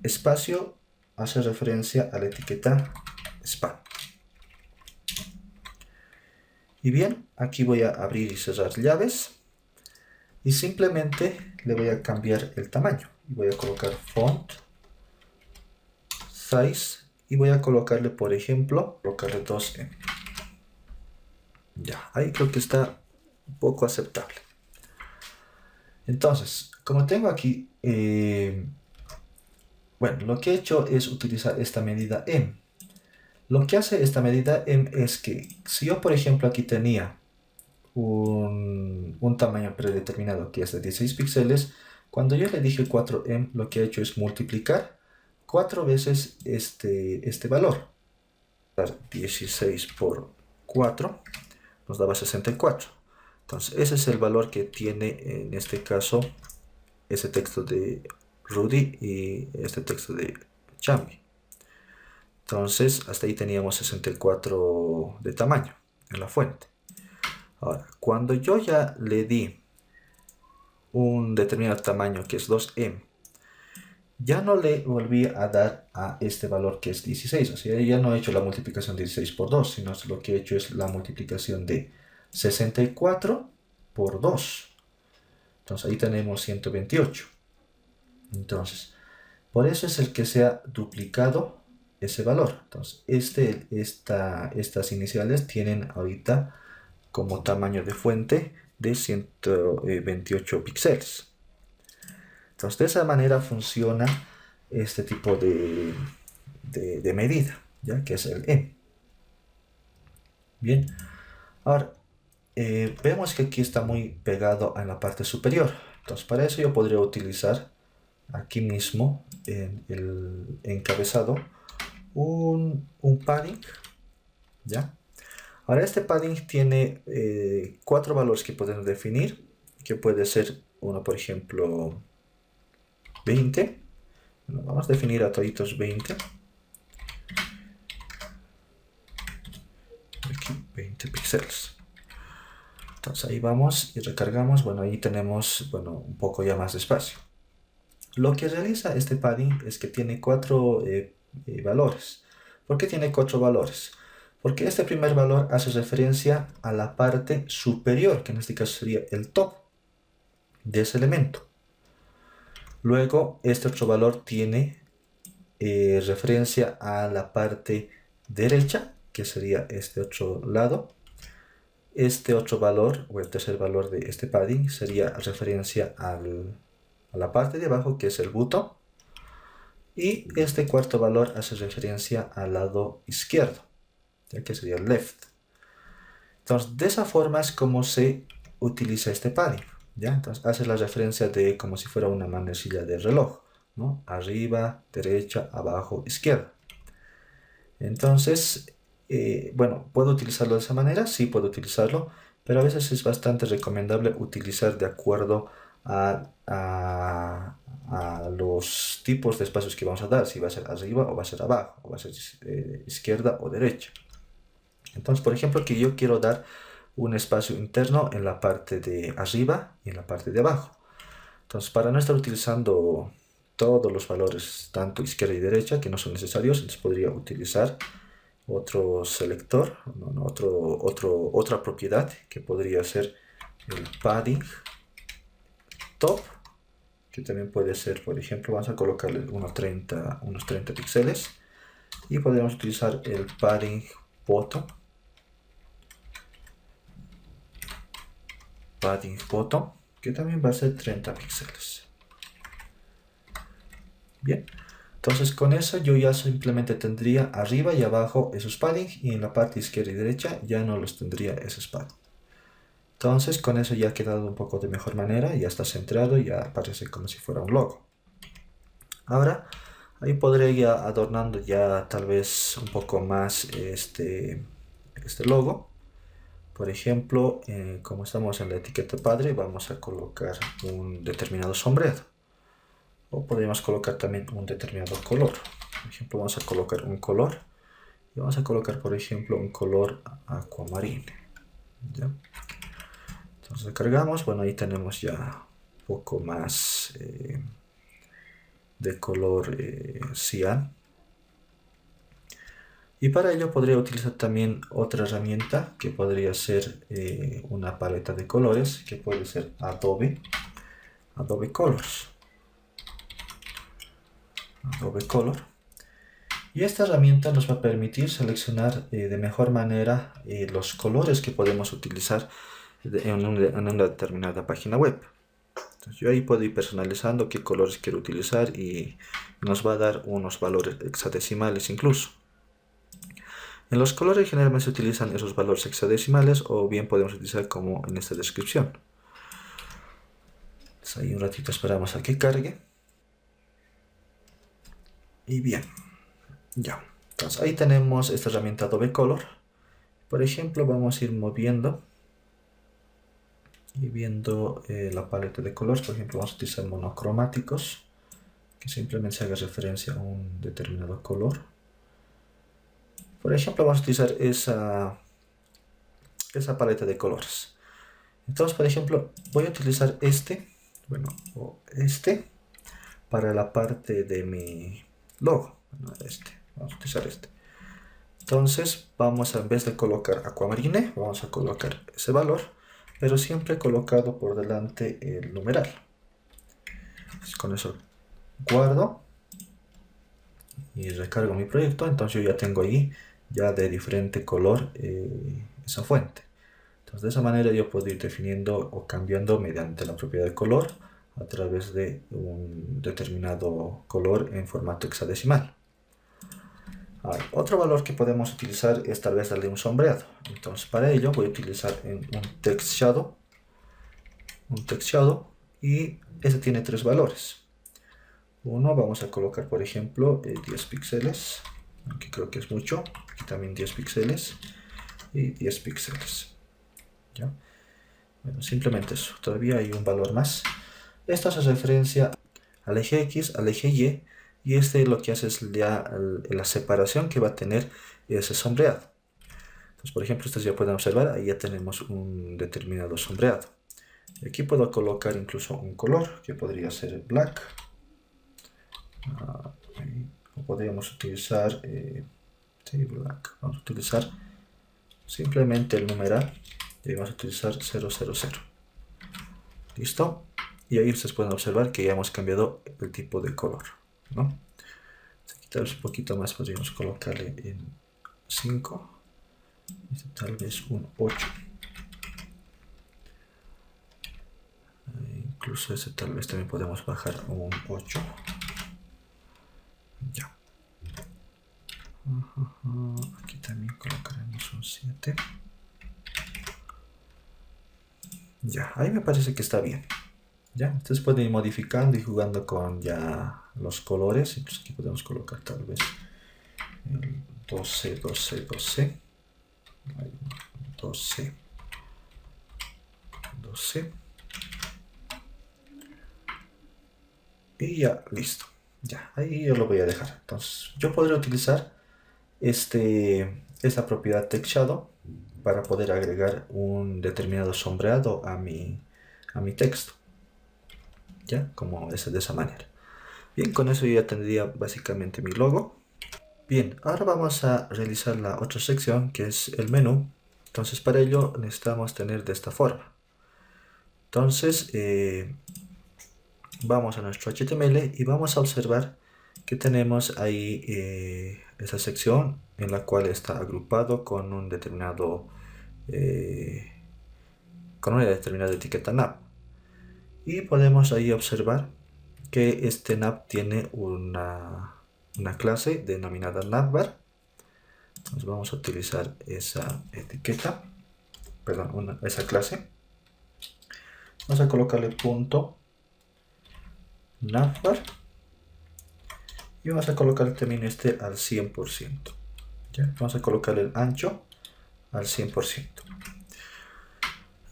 espacio hace referencia a la etiqueta span. Y bien, aquí voy a abrir y cerrar llaves y simplemente le voy a cambiar el tamaño. Voy a colocar font size y voy a colocarle, por ejemplo, 2M. Ya, ahí creo que está un poco aceptable. Entonces, como tengo aquí, bueno, lo que he hecho es utilizar esta medida M. Lo que hace esta medida M es que si yo, por ejemplo, aquí tenía un tamaño predeterminado que es de 16 píxeles, cuando yo le dije 4M, lo que he hecho es multiplicar 4 veces este valor. 16 por 4 nos daba 64. Entonces ese es el valor que tiene en este caso ese texto de Rudy y este texto de Chambi. Entonces hasta ahí teníamos 64 de tamaño en la fuente. Ahora, cuando yo ya le di un determinado tamaño que es 2M, ya no le volví a dar a este valor que es 16. O sea, ya no he hecho la multiplicación de 16 por 2, sino lo que he hecho es la multiplicación de 64 por 2. Entonces ahí tenemos 128. Entonces, por eso es el que se ha duplicado ese valor. Entonces, estas iniciales tienen ahorita como tamaño de fuente de 128 píxeles. Entonces, de esa manera funciona este tipo de de medida, ya que es el M. Bien, ahora vemos que aquí está muy pegado en la parte superior. Entonces para eso yo podría utilizar aquí mismo en el encabezado un padding, ¿ya? Ahora este padding tiene 4 valores que podemos definir, que puede ser uno, por ejemplo, 20. Bueno, vamos a definir a toditos 20. Aquí 20 píxeles. Entonces ahí vamos y recargamos. Bueno, ahí tenemos, bueno, un poco ya más de espacio. Lo que realiza este padding es que tiene 4 valores. ¿Por qué tiene 4 valores? Porque este primer valor hace referencia a la parte superior, que en este caso sería el top de ese elemento. Luego, este otro valor tiene referencia a la parte derecha, que sería este otro lado. Este otro valor, o el tercer valor de este padding, sería referencia a la parte de abajo, que es el bottom. Y este cuarto valor hace referencia al lado izquierdo, ya que sería el left. Entonces, de esa forma es como se utiliza este padding, ¿ya? Entonces, hace la referencia de como si fuera una manecilla de reloj, ¿no? Arriba, derecha, abajo, izquierda. Entonces, bueno, ¿puedo utilizarlo de esa manera? Sí, puedo utilizarlo, pero a veces es bastante recomendable utilizar de acuerdo a los tipos de espacios que vamos a dar, si va a ser arriba o va a ser abajo, o va a ser izquierda o derecha. Entonces, por ejemplo, que yo quiero dar un espacio interno en la parte de arriba y en la parte de abajo. Entonces, para no estar utilizando todos los valores, tanto izquierda y derecha, que no son necesarios, entonces podría utilizar otro selector, otra propiedad, que podría ser el padding top, que también puede ser, por ejemplo, vamos a colocarle unos 30 píxeles, y podemos utilizar el padding bottom, que también va a ser 30 píxeles. Bien, entonces con eso yo ya simplemente tendría arriba y abajo esos paddings, y en la parte izquierda y derecha ya no los tendría esos paddings. Entonces con eso ya ha quedado un poco de mejor manera, ya está centrado, ya parece como si fuera un logo. Ahora ahí podré ir adornando ya tal vez un poco más este logo. Por ejemplo, como estamos en la etiqueta padre, vamos a colocar un determinado sombreado. O podríamos colocar también un determinado color. Por ejemplo, vamos a colocar un color. Y vamos a colocar, por ejemplo, un color aquamarine. ¿Ya? Entonces recargamos. Bueno, ahí tenemos ya un poco más de color cian. Y para ello podría utilizar también otra herramienta, que podría ser una paleta de colores, que puede ser Adobe Colors. Adobe Color. Y esta herramienta nos va a permitir seleccionar de mejor manera los colores que podemos utilizar en una determinada página web. Entonces yo ahí puedo ir personalizando qué colores quiero utilizar, y nos va a dar unos valores hexadecimales incluso. En los colores generalmente se utilizan esos valores hexadecimales, o bien podemos utilizar como en esta descripción. Entonces ahí un ratito esperamos a que cargue. Y bien, ya. Entonces ahí tenemos esta herramienta Adobe Color. Por ejemplo, vamos a ir moviendo y viendo la paleta de colores. Por ejemplo, vamos a utilizar monocromáticos, que simplemente se haga referencia a un determinado color. Por ejemplo, vamos a utilizar esa paleta de colores. Entonces, por ejemplo, voy a utilizar para la parte de mi logo. Bueno, vamos a utilizar este. Entonces, vamos a, en vez de colocar aquamarine, vamos a colocar ese valor, pero siempre colocado por delante el numeral. Entonces, con eso guardo y recargo mi proyecto. Entonces yo ya tengo ahí ya de diferente color esa fuente. Entonces de esa manera yo puedo ir definiendo o cambiando mediante la propiedad de color a través de un determinado color en formato hexadecimal. Ahora, otro valor que podemos utilizar es tal vez darle un sombreado. Entonces para ello voy a utilizar un text shadow. Y ese tiene 3 valores. Uno vamos a colocar por ejemplo 10 píxeles, aunque creo que es mucho. Aquí también 10 píxeles y 10 píxeles. ¿Ya? Bueno, simplemente eso. Todavía hay un valor más. Esto hace referencia al eje X, al eje Y, y este lo que hace es ya la separación que va a tener ese sombreado. Entonces, por ejemplo, ustedes ya pueden observar, ahí ya tenemos un determinado sombreado. Aquí puedo colocar incluso un color, que podría ser black. O podríamos utilizar black. Vamos a utilizar simplemente el numeral y vamos a utilizar 000. ¿Listo? Y ahí ustedes pueden observar que ya hemos cambiado el tipo de color, ¿no? Tal vez un poquito más podríamos colocarle en 5, tal vez un 8. Incluso ese tal vez también podemos bajar un 8. Ya. Aquí también colocaremos un 7. Ya, ahí me parece que está bien. Ya, entonces pueden ir modificando y jugando con ya los colores. Entonces aquí podemos colocar tal vez el 12, 12, 12. 12. 12. Y ya, listo. Ya, ahí yo lo voy a dejar. Entonces, yo podré utilizar esta propiedad text shadow para poder agregar un determinado sombreado a mi texto. ¿Ya? Como es de esa manera. Bien, con eso ya tendría básicamente mi logo. Bien, ahora vamos a realizar la otra sección que es el menú. Entonces para ello necesitamos tener de esta forma. Entonces vamos a nuestro HTML y vamos a observar que tenemos ahí esa sección en la cual está agrupado con un determinado con una determinada etiqueta nav. Y podemos ahí observar que este nav tiene una clase denominada navbar. Entonces vamos a utilizar esa etiqueta, perdón, esa clase. Vamos a colocarle punto navbar y vamos a colocar también este al 100%. ¿Ya? Vamos a colocarle el ancho al 100%.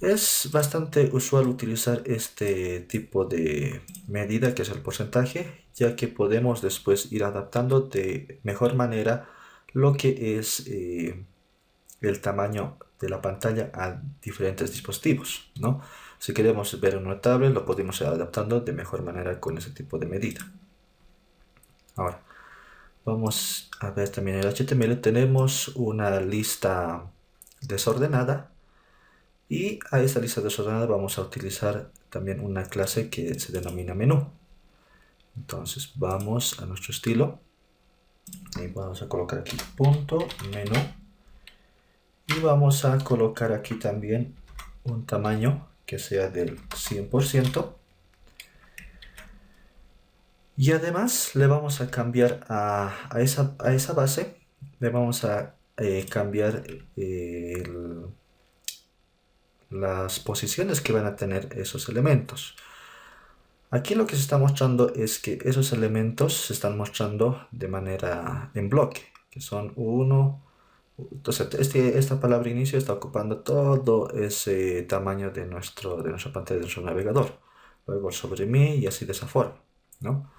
Es bastante usual utilizar este tipo de medida que es el porcentaje, ya que podemos después ir adaptando de mejor manera lo que es el tamaño de la pantalla a diferentes dispositivos, ¿no? Si queremos ver una tablet lo podemos ir adaptando de mejor manera con ese tipo de medida. Ahora vamos a ver también en el HTML tenemos una lista desordenada. Y a esta lista desordenada vamos a utilizar también una clase que se denomina menú. Entonces vamos a nuestro estilo y vamos a colocar aquí punto menú y vamos a colocar aquí también un tamaño que sea del 100% y además le vamos a cambiar a esa base, le vamos a cambiar las posiciones que van a tener esos elementos. Aquí lo que se está mostrando es que esos elementos se están mostrando de manera en bloque, que son uno. Entonces esta palabra inicio está ocupando todo ese tamaño de nuestra pantalla, de nuestro navegador. Luego sobre mí y así de esa forma, ¿no?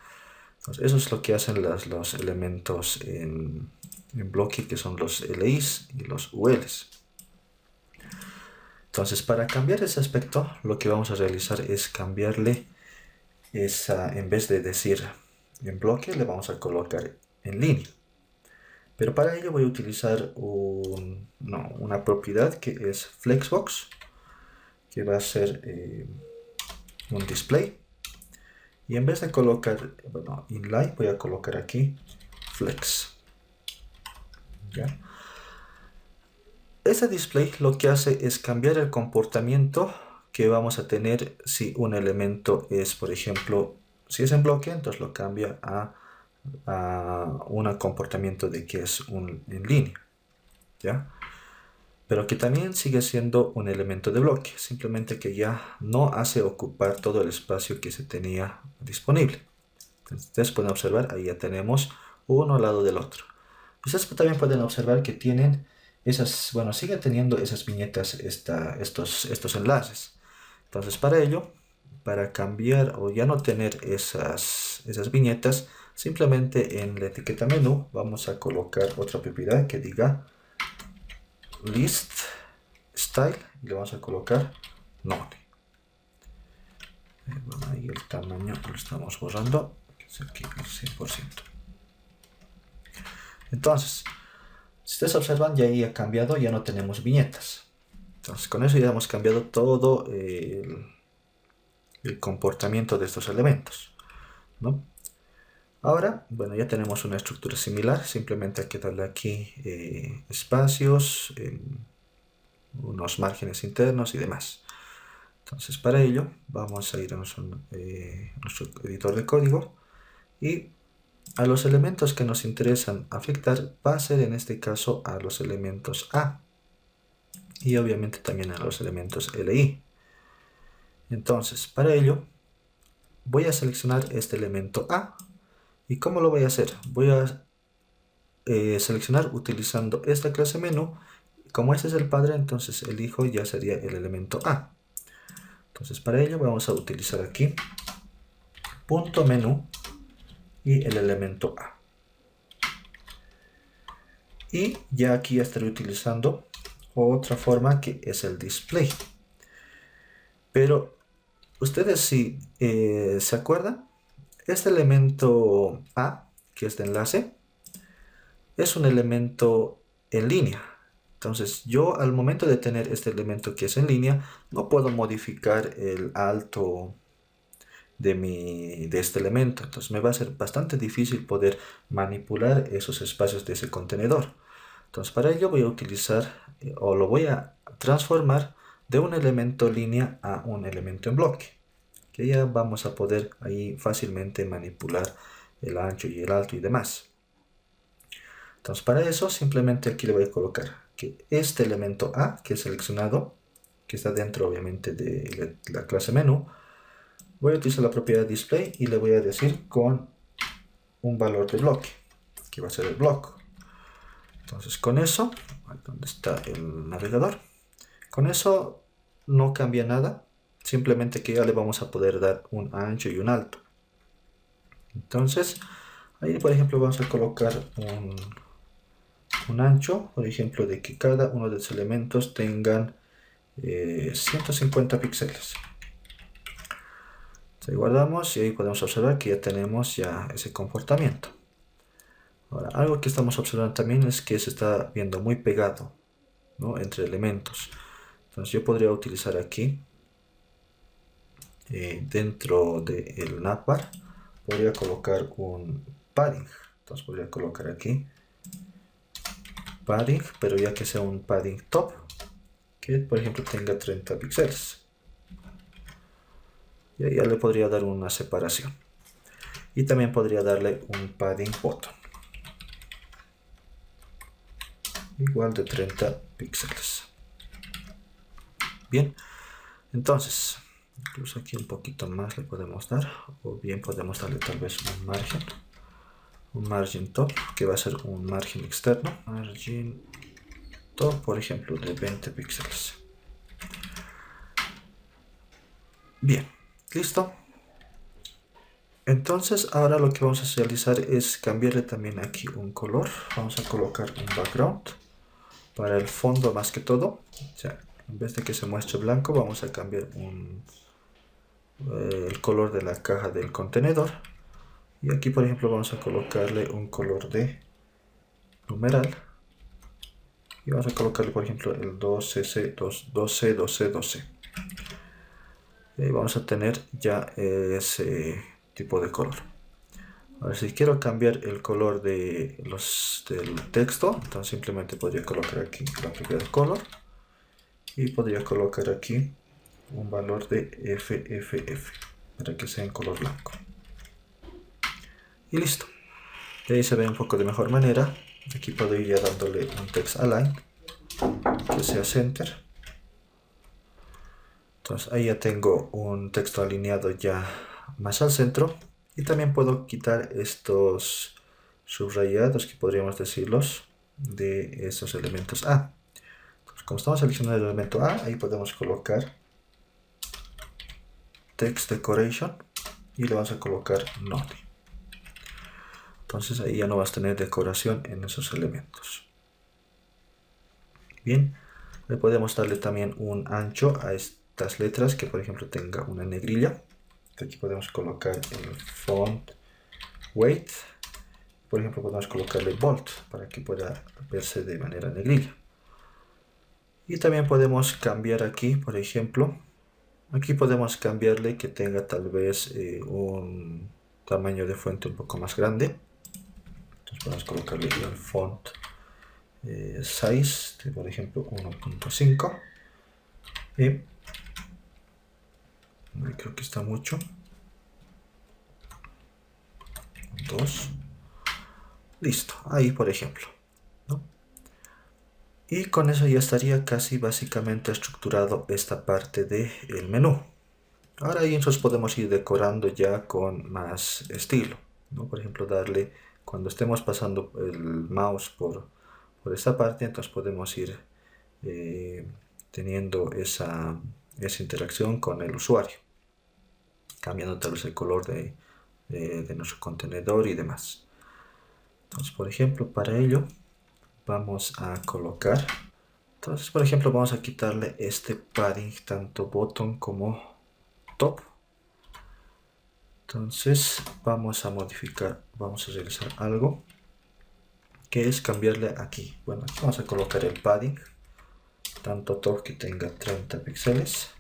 Entonces eso es lo que hacen los elementos en bloque, que son los LIs y los ULs. Entonces para cambiar ese aspecto lo que vamos a realizar es cambiarle en vez de decir en bloque le vamos a colocar en línea. Pero para ello voy a utilizar una propiedad que es flexbox, que va a ser un display. Y en vez de colocar inline voy a colocar aquí flex. ¿Ya? Ese display lo que hace es cambiar el comportamiento que vamos a tener si un elemento es, por ejemplo, si es en bloque, entonces lo cambia a un comportamiento de que es en línea, ¿ya? Pero que también sigue siendo un elemento de bloque, simplemente que ya no hace ocupar todo el espacio que se tenía disponible. Entonces, ustedes pueden observar, ahí ya tenemos uno al lado del otro. Ustedes también pueden observar que tienen esas, bueno, sigue teniendo esas viñetas, estos enlaces. Entonces, para ello, para cambiar o ya no tener esas viñetas, simplemente en la etiqueta menú vamos a colocar otra propiedad que diga list style y le vamos a colocar none. Bueno, ahí el tamaño lo estamos borrando, que es aquí el 100%. Entonces, si ustedes observan, ya ahí ha cambiado, ya no tenemos viñetas. Entonces, con eso ya hemos cambiado todo el comportamiento de estos elementos, ¿no? Ahora, bueno, ya tenemos una estructura similar, simplemente hay que darle aquí espacios, unos márgenes internos y demás. Entonces, para ello vamos a ir a nuestro editor de código y a los elementos que nos interesan afectar va a ser en este caso a los elementos A y obviamente también a los elementos LI. Entonces, para ello voy a seleccionar este elemento A. ¿Y cómo lo voy a hacer? Voy a seleccionar utilizando esta clase menú. Como este es el padre, entonces el hijo ya sería el elemento A. Entonces para ello vamos a utilizar aquí punto menú y el elemento A. Y ya aquí estaré utilizando otra forma que es el display. Pero ustedes si se acuerdan, este elemento A, que es de enlace, es un elemento en línea. Entonces yo al momento de tener este elemento que es en línea, no puedo modificar el alto de este elemento. Entonces me va a ser bastante difícil poder manipular esos espacios de ese contenedor. Entonces para ello voy a utilizar o lo voy a transformar de un elemento línea a un elemento en bloque, que ya vamos a poder ahí fácilmente manipular el ancho y el alto y demás. Entonces para eso simplemente aquí le voy a colocar que este elemento A que he seleccionado, que está dentro obviamente de la clase menú, voy a utilizar la propiedad display y le voy a decir con un valor de bloque, que va a ser el bloque. Entonces con eso, ¿dónde está el navegador? Con eso no cambia nada, simplemente que ya le vamos a poder dar un ancho y un alto. Entonces ahí por ejemplo vamos a colocar un ancho, por ejemplo, de que cada uno de los elementos tengan 150 píxeles. Entonces, guardamos y ahí podemos observar que ya tenemos ese comportamiento. Ahora, algo que estamos observando también es que se está viendo muy pegado, ¿no?, entre elementos. Entonces yo podría utilizar aquí, dentro del navbar, podría colocar un padding. Entonces podría colocar aquí padding, pero ya que sea un padding top, que por ejemplo tenga 30 píxeles. Y ahí ya le podría dar una separación. Y también podría darle un padding bottom, igual de 30 píxeles. Bien, entonces, incluso aquí un poquito más le podemos dar, o bien podemos darle tal vez un margin top, que va a ser un margen externo, margin top, por ejemplo, de 20 píxeles. Bien, listo. Entonces ahora lo que vamos a realizar es cambiarle también aquí un color. Vamos a colocar un background para el fondo más que todo. O sea, en vez de que se muestre blanco, vamos a cambiar el color de la caja del contenedor. Y aquí por ejemplo vamos a colocarle un color de numeral. Y vamos a colocarle por ejemplo el 12C, 12, 12, 12. Y ahí vamos a tener ya ese tipo de color. Ahora si quiero cambiar el color del texto, entonces simplemente podría colocar aquí la propiedad color y podría colocar aquí un valor de FFF para que sea en color blanco. Y listo. Y ahí se ve un poco de mejor manera. Aquí puedo ir ya dándole un text align que sea center. Entonces ahí ya tengo un texto alineado ya más al centro. Y también puedo quitar estos subrayados, que podríamos decirlos, de estos elementos A. Entonces, como estamos seleccionando el elemento A, ahí podemos colocar text decoration y le vamos a colocar none. Entonces ahí ya no vas a tener decoración en esos elementos. Bien, le podemos darle también un ancho a estas letras, que por ejemplo tenga una negrilla. Aquí podemos colocar el font weight. Por ejemplo, podemos colocarle bold para que pueda verse de manera negrilla. Y también podemos cambiar aquí, por ejemplo, aquí podemos cambiarle que tenga tal vez un tamaño de fuente un poco más grande. Entonces podemos colocarle el font size de, por ejemplo, 1.5. Y creo que está mucho. 2. Listo, ahí por ejemplo, ¿no? Y con eso ya estaría casi básicamente estructurado esta parte del menú. Ahora ahí entonces podemos ir decorando ya con más estilo, ¿no? Por ejemplo, darle, cuando estemos pasando el mouse por esta parte, entonces podemos ir teniendo esa interacción con el usuario, cambiando tal vez el color de nuestro contenedor y demás. Entonces, por ejemplo, para ello vamos a colocar, entonces por ejemplo vamos a quitarle este padding tanto bottom como top. Entonces vamos a modificar, vamos a realizar algo que es cambiarle aquí. Bueno, aquí vamos a colocar el padding tanto top que tenga 30 píxeles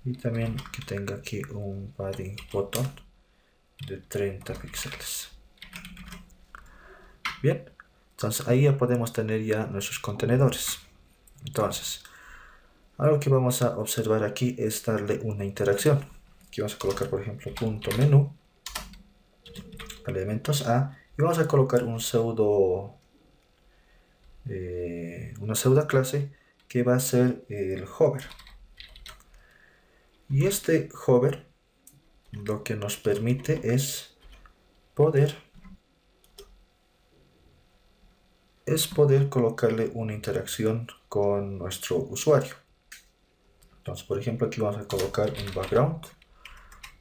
y también que tenga aquí un padding bottom de 30 píxeles. Bien, entonces ahí ya podemos tener ya nuestros contenedores. Entonces, algo que vamos a observar aquí es darle una interacción. Aquí vamos a colocar, por ejemplo, punto menú, elementos A, y vamos a colocar un pseudo, una pseudo clase que va a ser el hover. Y este hover lo que nos permite es poder colocarle una interacción con nuestro usuario. Entonces, por ejemplo, aquí vamos a colocar un background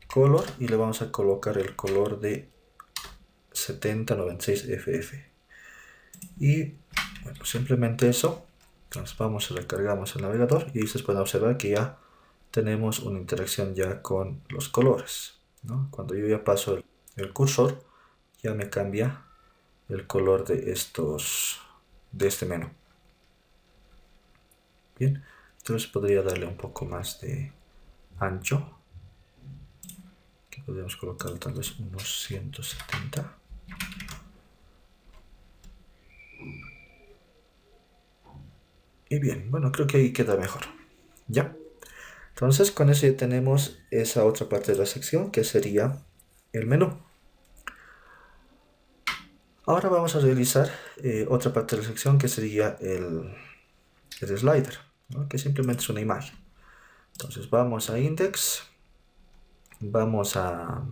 color y le vamos a colocar el color de 7096 FF. Y bueno, simplemente eso. Entonces vamos y recargamos el navegador y ustedes pueden observar que ya tenemos una interacción ya con los colores, ¿no? Cuando yo ya paso el cursor, ya me cambia el color de este menú. Bien, entonces podría darle un poco más de ancho, que podríamos colocar tal vez unos 170. Y bien, bueno, creo que ahí queda mejor. ¿Ya? Entonces con eso ya tenemos esa otra parte de la sección que sería el menú. Ahora vamos a realizar otra parte de la sección que sería el slider, ¿no? Que simplemente es una imagen. Entonces vamos a index, vamos a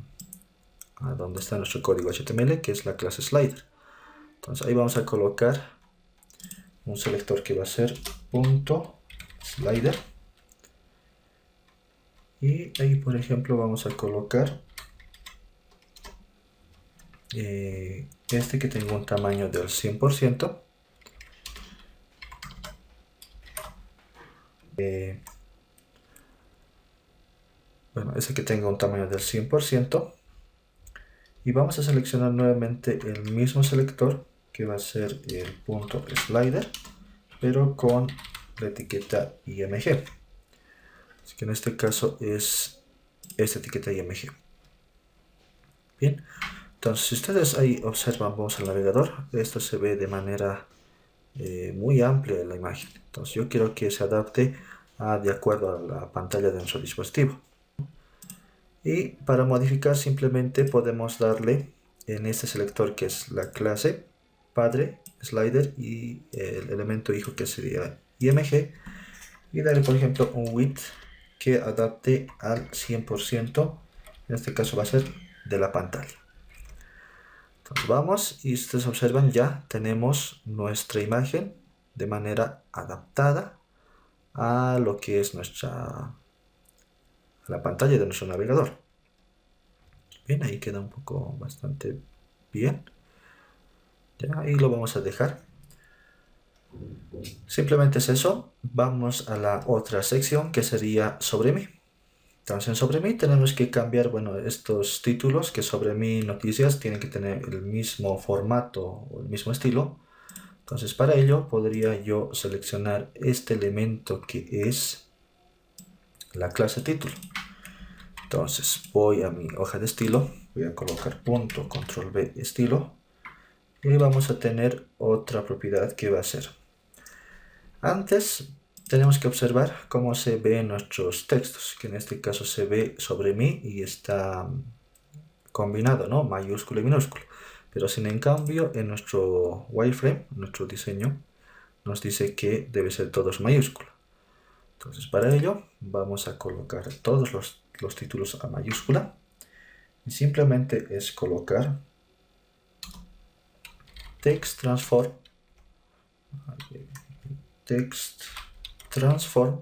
donde está nuestro código HTML, que es la clase slider. Entonces ahí vamos a colocar un selector que va a ser .slider. Y ahí, por ejemplo, vamos a colocar este que tenga un tamaño del 100%. Bueno, ese que tenga un tamaño del 100%. Y vamos a seleccionar nuevamente el mismo selector, que va a ser el .slider, pero con la etiqueta IMG. Así que en este caso es esta etiqueta IMG. Bien, entonces si ustedes ahí observan, vamos al navegador, esto se ve de manera muy amplia en la imagen. Entonces yo quiero que se adapte de acuerdo a la pantalla de nuestro dispositivo. Y para modificar simplemente podemos darle en este selector que es la clase padre, slider, y el elemento hijo que sería img, y darle por ejemplo un width que adapte al 100%, en este caso va a ser de la pantalla. Entonces vamos, y ustedes observan, ya tenemos nuestra imagen de manera adaptada a lo que es la pantalla de nuestro navegador. Bien, ahí queda un poco bastante bien. Ya, ahí lo vamos a dejar. Simplemente es eso. Vamos a la otra sección que sería sobre mí. Entonces en sobre mí tenemos que cambiar, bueno, estos títulos, que sobre mí noticias tienen que tener el mismo formato o el mismo estilo. Entonces para ello podría yo seleccionar este elemento que es la clase título. Entonces voy a mi hoja de estilo, voy a colocar punto, control V, estilo, y vamos a tener otra propiedad que va a ser. Antes tenemos que observar cómo se ven nuestros textos, que en este caso se ve sobre mí y está combinado, ¿no? Mayúsculo y minúsculo. Pero sin en cambio en nuestro wireframe, nuestro diseño, nos dice que debe ser todos mayúsculos. Entonces para ello vamos a colocar todos los títulos a mayúscula y simplemente es colocar text transform,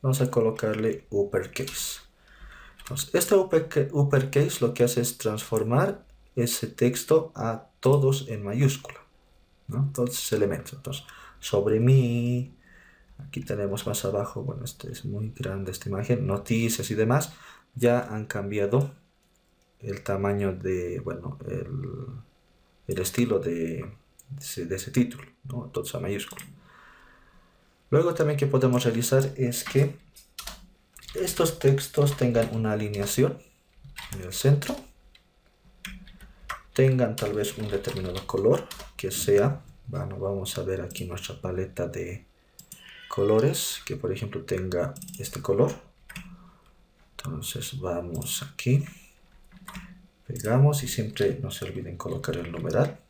vamos a colocarle uppercase. Entonces este uppercase lo que hace es transformar ese texto a todos en mayúscula, ¿no? Todos esos elementos. Entonces sobre mí, aquí tenemos más abajo, bueno, este es muy grande esta imagen, noticias y demás, ya han cambiado el tamaño de, bueno, el estilo de ese título, ¿no? Todos a mayúscula. Luego también que podemos realizar es que estos textos tengan una alineación en el centro, tengan tal vez un determinado color que sea, bueno, vamos a ver aquí nuestra paleta de colores, que por ejemplo tenga este color. Entonces vamos aquí, pegamos y siempre no se olviden colocar el numeral.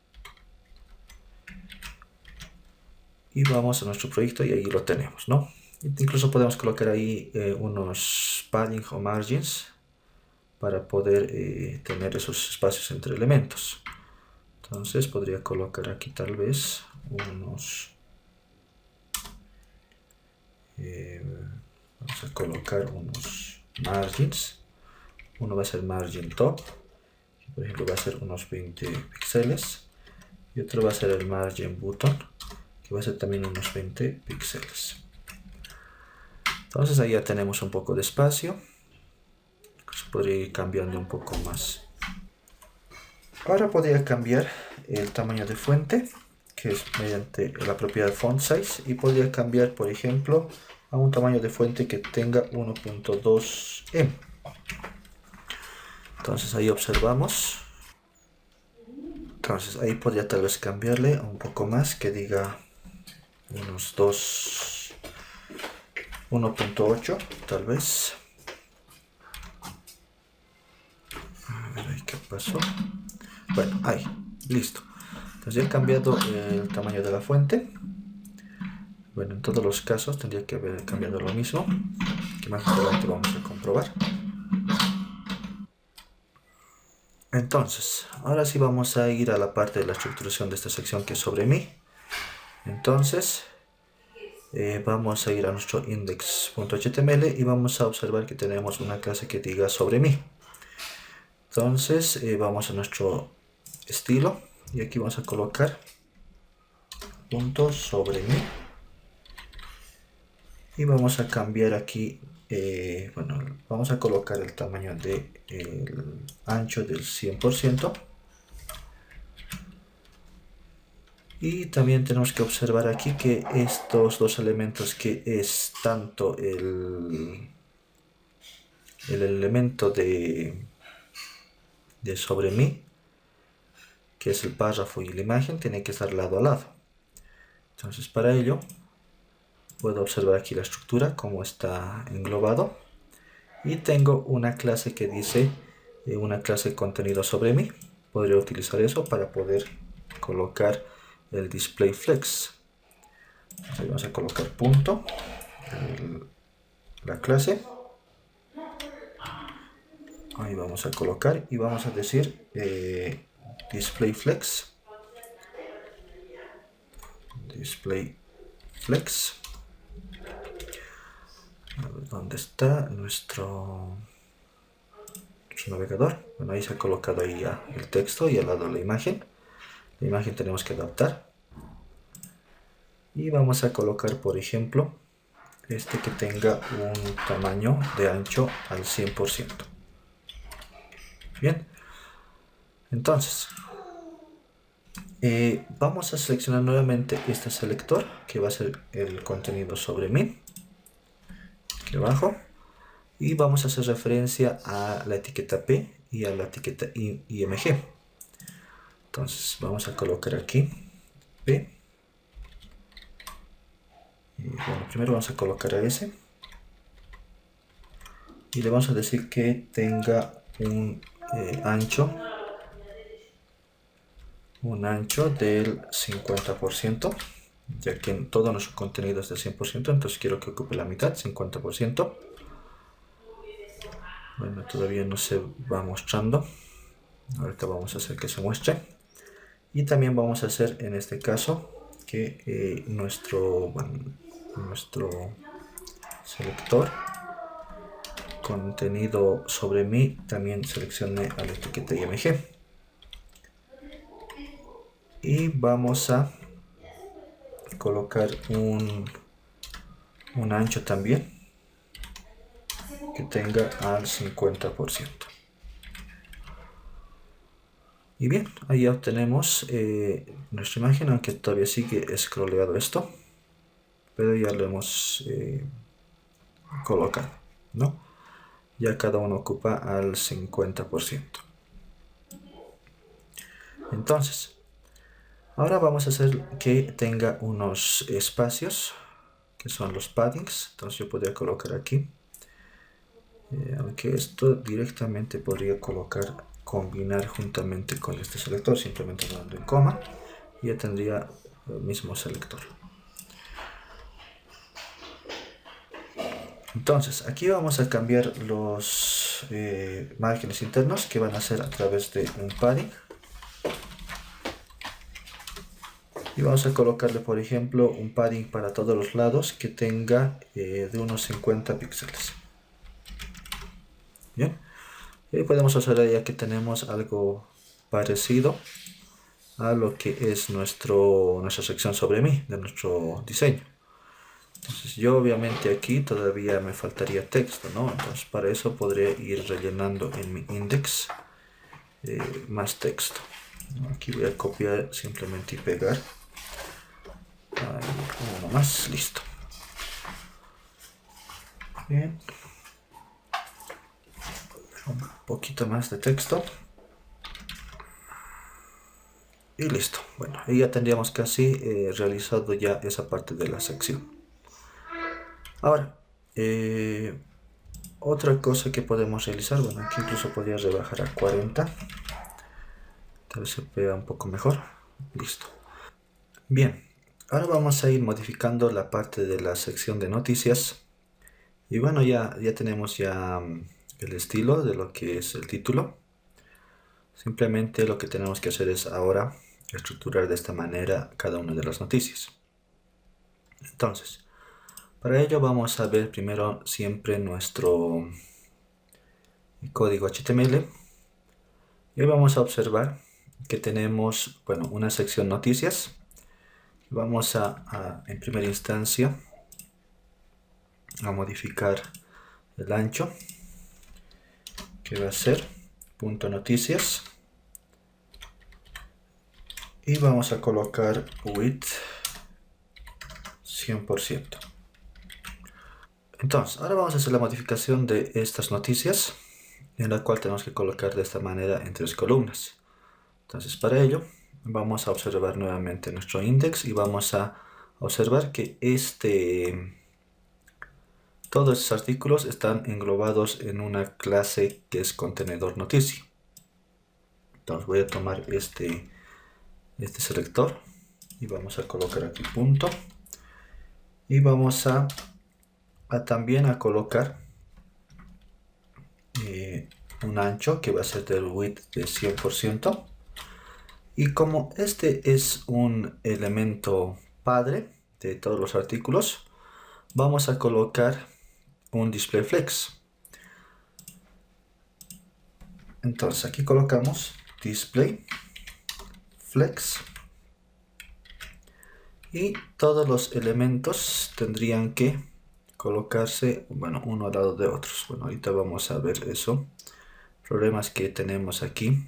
Y vamos a nuestro proyecto y ahí lo tenemos, ¿no? Incluso podemos colocar ahí unos padding o margins para poder tener esos espacios entre elementos. Entonces podría colocar aquí tal vez unos... vamos a colocar unos margins. Uno va a ser margin top, que por ejemplo va a ser unos 20 píxeles. Y otro va a ser el margin button, que va a ser también unos 20 píxeles. Entonces ahí ya tenemos un poco de espacio. Se podría ir cambiando un poco más. Ahora podría cambiar el tamaño de fuente, que es mediante la propiedad font size, y podría cambiar, por ejemplo, a un tamaño de fuente que tenga 1.2 em. Entonces ahí observamos. Entonces ahí podría tal vez cambiarle un poco más, que diga unos 1.8 tal vez. A ver ahí qué pasó. Bueno, ahí, listo. Entonces ya he cambiado el tamaño de la fuente. Bueno, en todos los casos tendría que haber cambiado lo mismo, que más adelante vamos a comprobar. Entonces, ahora sí vamos a ir a la parte de la estructuración de esta sección que es sobre mí. Entonces, vamos a ir a nuestro index.html y vamos a observar que tenemos una clase que diga sobre mí. Entonces, vamos a nuestro estilo y aquí vamos a colocar punto sobre mí. Y vamos a cambiar aquí, bueno, vamos a colocar el tamaño del ancho del 100%. Y también tenemos que observar aquí que estos dos elementos, que es tanto el elemento de sobre mí, que es el párrafo y la imagen, tienen que estar lado a lado. Entonces para ello puedo observar aquí la estructura, cómo está englobado. Y tengo una clase que dice, una clase contenido sobre mí. podría utilizar eso para poder colocar el display flex. Entonces vamos a colocar punto, la clase. Ahí vamos a colocar y vamos a decir display flex. Display flex. A ver, ¿dónde está nuestro navegador? Bueno, ahí se ha colocado ahí ya el texto y al lado la imagen. La imagen tenemos que adaptar. Y vamos a colocar, por ejemplo, este que tenga un tamaño de ancho al 100%. Bien. Entonces, vamos a seleccionar nuevamente este selector, que va a ser el contenido sobre mí. Aquí abajo. Y vamos a hacer referencia a la etiqueta P y a la etiqueta IMG. Entonces vamos a colocar aquí P. Y bueno, primero vamos a colocar a S. Y le vamos a decir que tenga un ancho del 50%, ya que todo nuestro contenido es del 100%, entonces quiero que ocupe la mitad, 50%. Bueno, todavía no se va mostrando. Ahorita vamos a hacer que se muestre. Y también vamos a hacer en este caso que nuestro selector contenido sobre mí también seleccione a la etiqueta IMG. Y vamos a colocar un ancho también que tenga al 50%. Y bien, ahí ya obtenemos nuestra imagen, aunque todavía sigue scrolleado esto, pero ya lo hemos colocado, ¿no? Ya cada uno ocupa al 50%. Entonces, ahora vamos a hacer que tenga unos espacios, que son los paddings. Entonces yo podría colocar aquí, aunque esto directamente podría combinar juntamente con este selector, simplemente dando en coma, y ya tendría el mismo selector. Entonces, aquí vamos a cambiar los márgenes internos, que van a ser a través de un padding. Y vamos a colocarle, por ejemplo, un padding para todos los lados que tenga de unos 50 píxeles. Bien. Y podemos observar ya que tenemos algo parecido a lo que es nuestra sección sobre mí, de nuestro diseño. Entonces yo obviamente aquí todavía me faltaría texto, ¿no? Entonces para eso podré ir rellenando en mi index más texto. Aquí voy a copiar simplemente y pegar. Ahí, uno más, listo. Bien. Un poquito más de texto. Y listo. Bueno, y ya tendríamos casi realizado ya esa parte de la sección. Ahora, otra cosa que podemos realizar, bueno, aquí incluso podría rebajar a 40. Tal vez se vea un poco mejor. Listo. Bien, ahora vamos a ir modificando la parte de la sección de noticias. Y bueno, ya tenemos el estilo de lo que es el título. Simplemente lo que tenemos que hacer es ahora estructurar de esta manera cada una de las noticias. Entonces, para ello vamos a ver primero siempre nuestro código HTML. Y vamos a observar que tenemos, bueno, una sección noticias. Vamos en primera instancia a modificar el ancho, que va a ser punto noticias, y vamos a colocar width 100%. Entonces, ahora vamos a hacer la modificación de estas noticias, en la cual tenemos que colocar de esta manera en 3 columnas. Entonces, para ello vamos a observar nuevamente nuestro index y vamos a observar que todos estos artículos están englobados en una clase que es contenedor noticia. Entonces voy a tomar este selector y vamos a colocar aquí punto, y vamos a también a colocar un ancho que va a ser del width de 100%. Y como este es un elemento padre de todos los artículos, vamos a colocar un display flex. Entonces aquí colocamos display flex y todos los elementos tendrían que colocarse, bueno, uno al lado de otros. Bueno, ahorita vamos a ver eso. Problemas que tenemos aquí,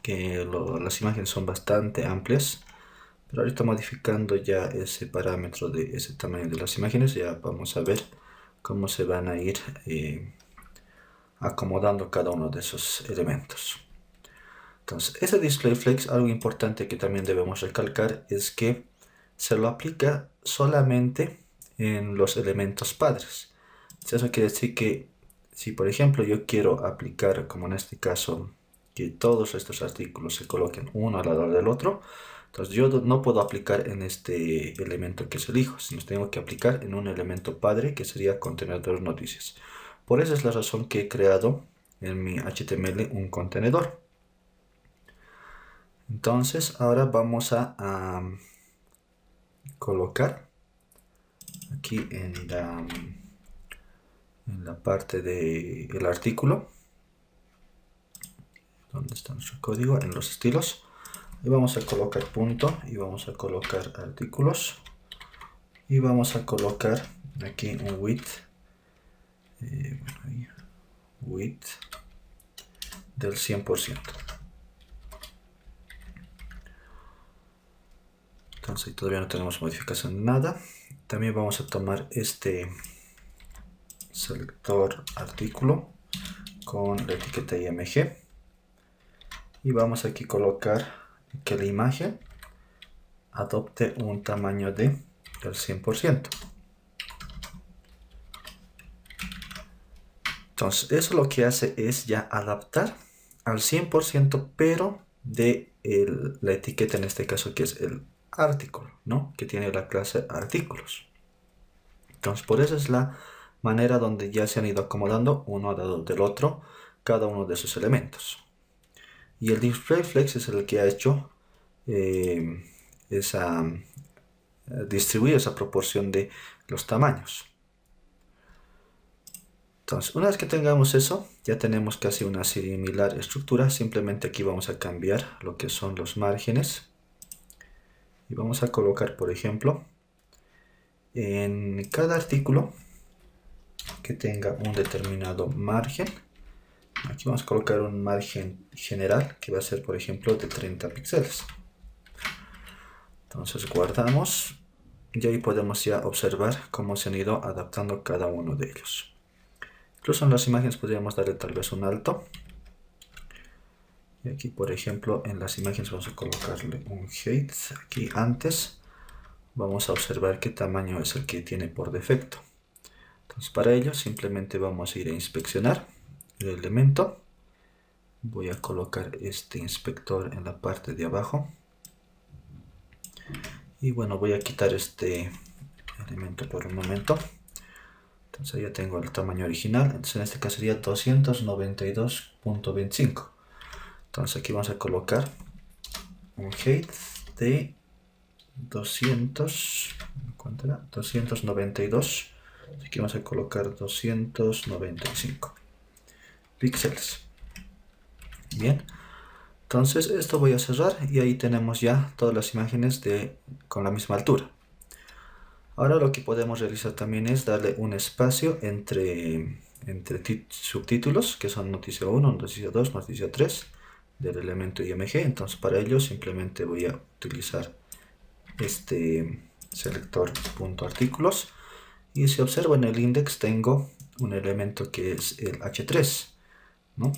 que las imágenes son bastante amplias, pero ahorita modificando ya ese parámetro de ese tamaño de las imágenes, ya vamos a ver cómo se van a ir acomodando cada uno de esos elementos. Entonces, ese display flex, algo importante que también debemos recalcar es que se lo aplica solamente en los elementos padres. Eso quiere decir que si por ejemplo yo quiero aplicar, como en este caso, que todos estos artículos se coloquen uno al lado del otro, entonces yo no puedo aplicar en este elemento que es el hijo, sino tengo que aplicar en un elemento padre que sería contenedor noticias. Por eso es la razón que he creado en mi HTML un contenedor. Entonces ahora vamos a colocar aquí en la parte del artículo, donde está nuestro código, en los estilos, y vamos a colocar punto y vamos a colocar artículos y vamos a colocar aquí un width, width del 100%. Entonces todavía no tenemos modificación de nada. También vamos a tomar este selector artículo con la etiqueta img y vamos aquí a colocar que la imagen adopte un tamaño del 100%. Entonces eso lo que hace es ya adaptar al 100%, pero de la etiqueta, en este caso que es el artículo, ¿no? Que tiene la clase artículos. Entonces por eso es la manera donde ya se han ido acomodando uno al lado del otro cada uno de esos elementos. Y el display flex es el que ha hecho distribuir esa proporción de los tamaños. Entonces, una vez que tengamos eso, ya tenemos casi una similar estructura. Simplemente aquí vamos a cambiar lo que son los márgenes. Y vamos a colocar, por ejemplo, en cada artículo que tenga un determinado margen. Aquí vamos a colocar un margen general que va a ser, por ejemplo, de 30 píxeles. Entonces guardamos y ahí podemos ya observar cómo se han ido adaptando cada uno de ellos. Incluso en las imágenes podríamos darle tal vez un alto. Y aquí, por ejemplo, en las imágenes vamos a colocarle un height. Aquí antes vamos a observar qué tamaño es el que tiene por defecto. Entonces para ello simplemente vamos a ir a inspeccionar el elemento. Voy a colocar este inspector en la parte de abajo. Y bueno, voy a quitar este elemento por un momento. Entonces ya tengo el tamaño original. Entonces en este caso sería 292.25. Entonces aquí vamos a colocar un height de 292. Aquí vamos a colocar 295 píxeles. Bien, entonces esto voy a cerrar y ahí tenemos ya todas las imágenes con la misma altura. Ahora lo que podemos realizar también es darle un espacio entre subtítulos, que son noticia 1, noticia 2, noticia 3 del elemento img. Entonces para ello simplemente voy a utilizar este selector .artículos, y si observo en el index tengo un elemento que es el h3, ¿no?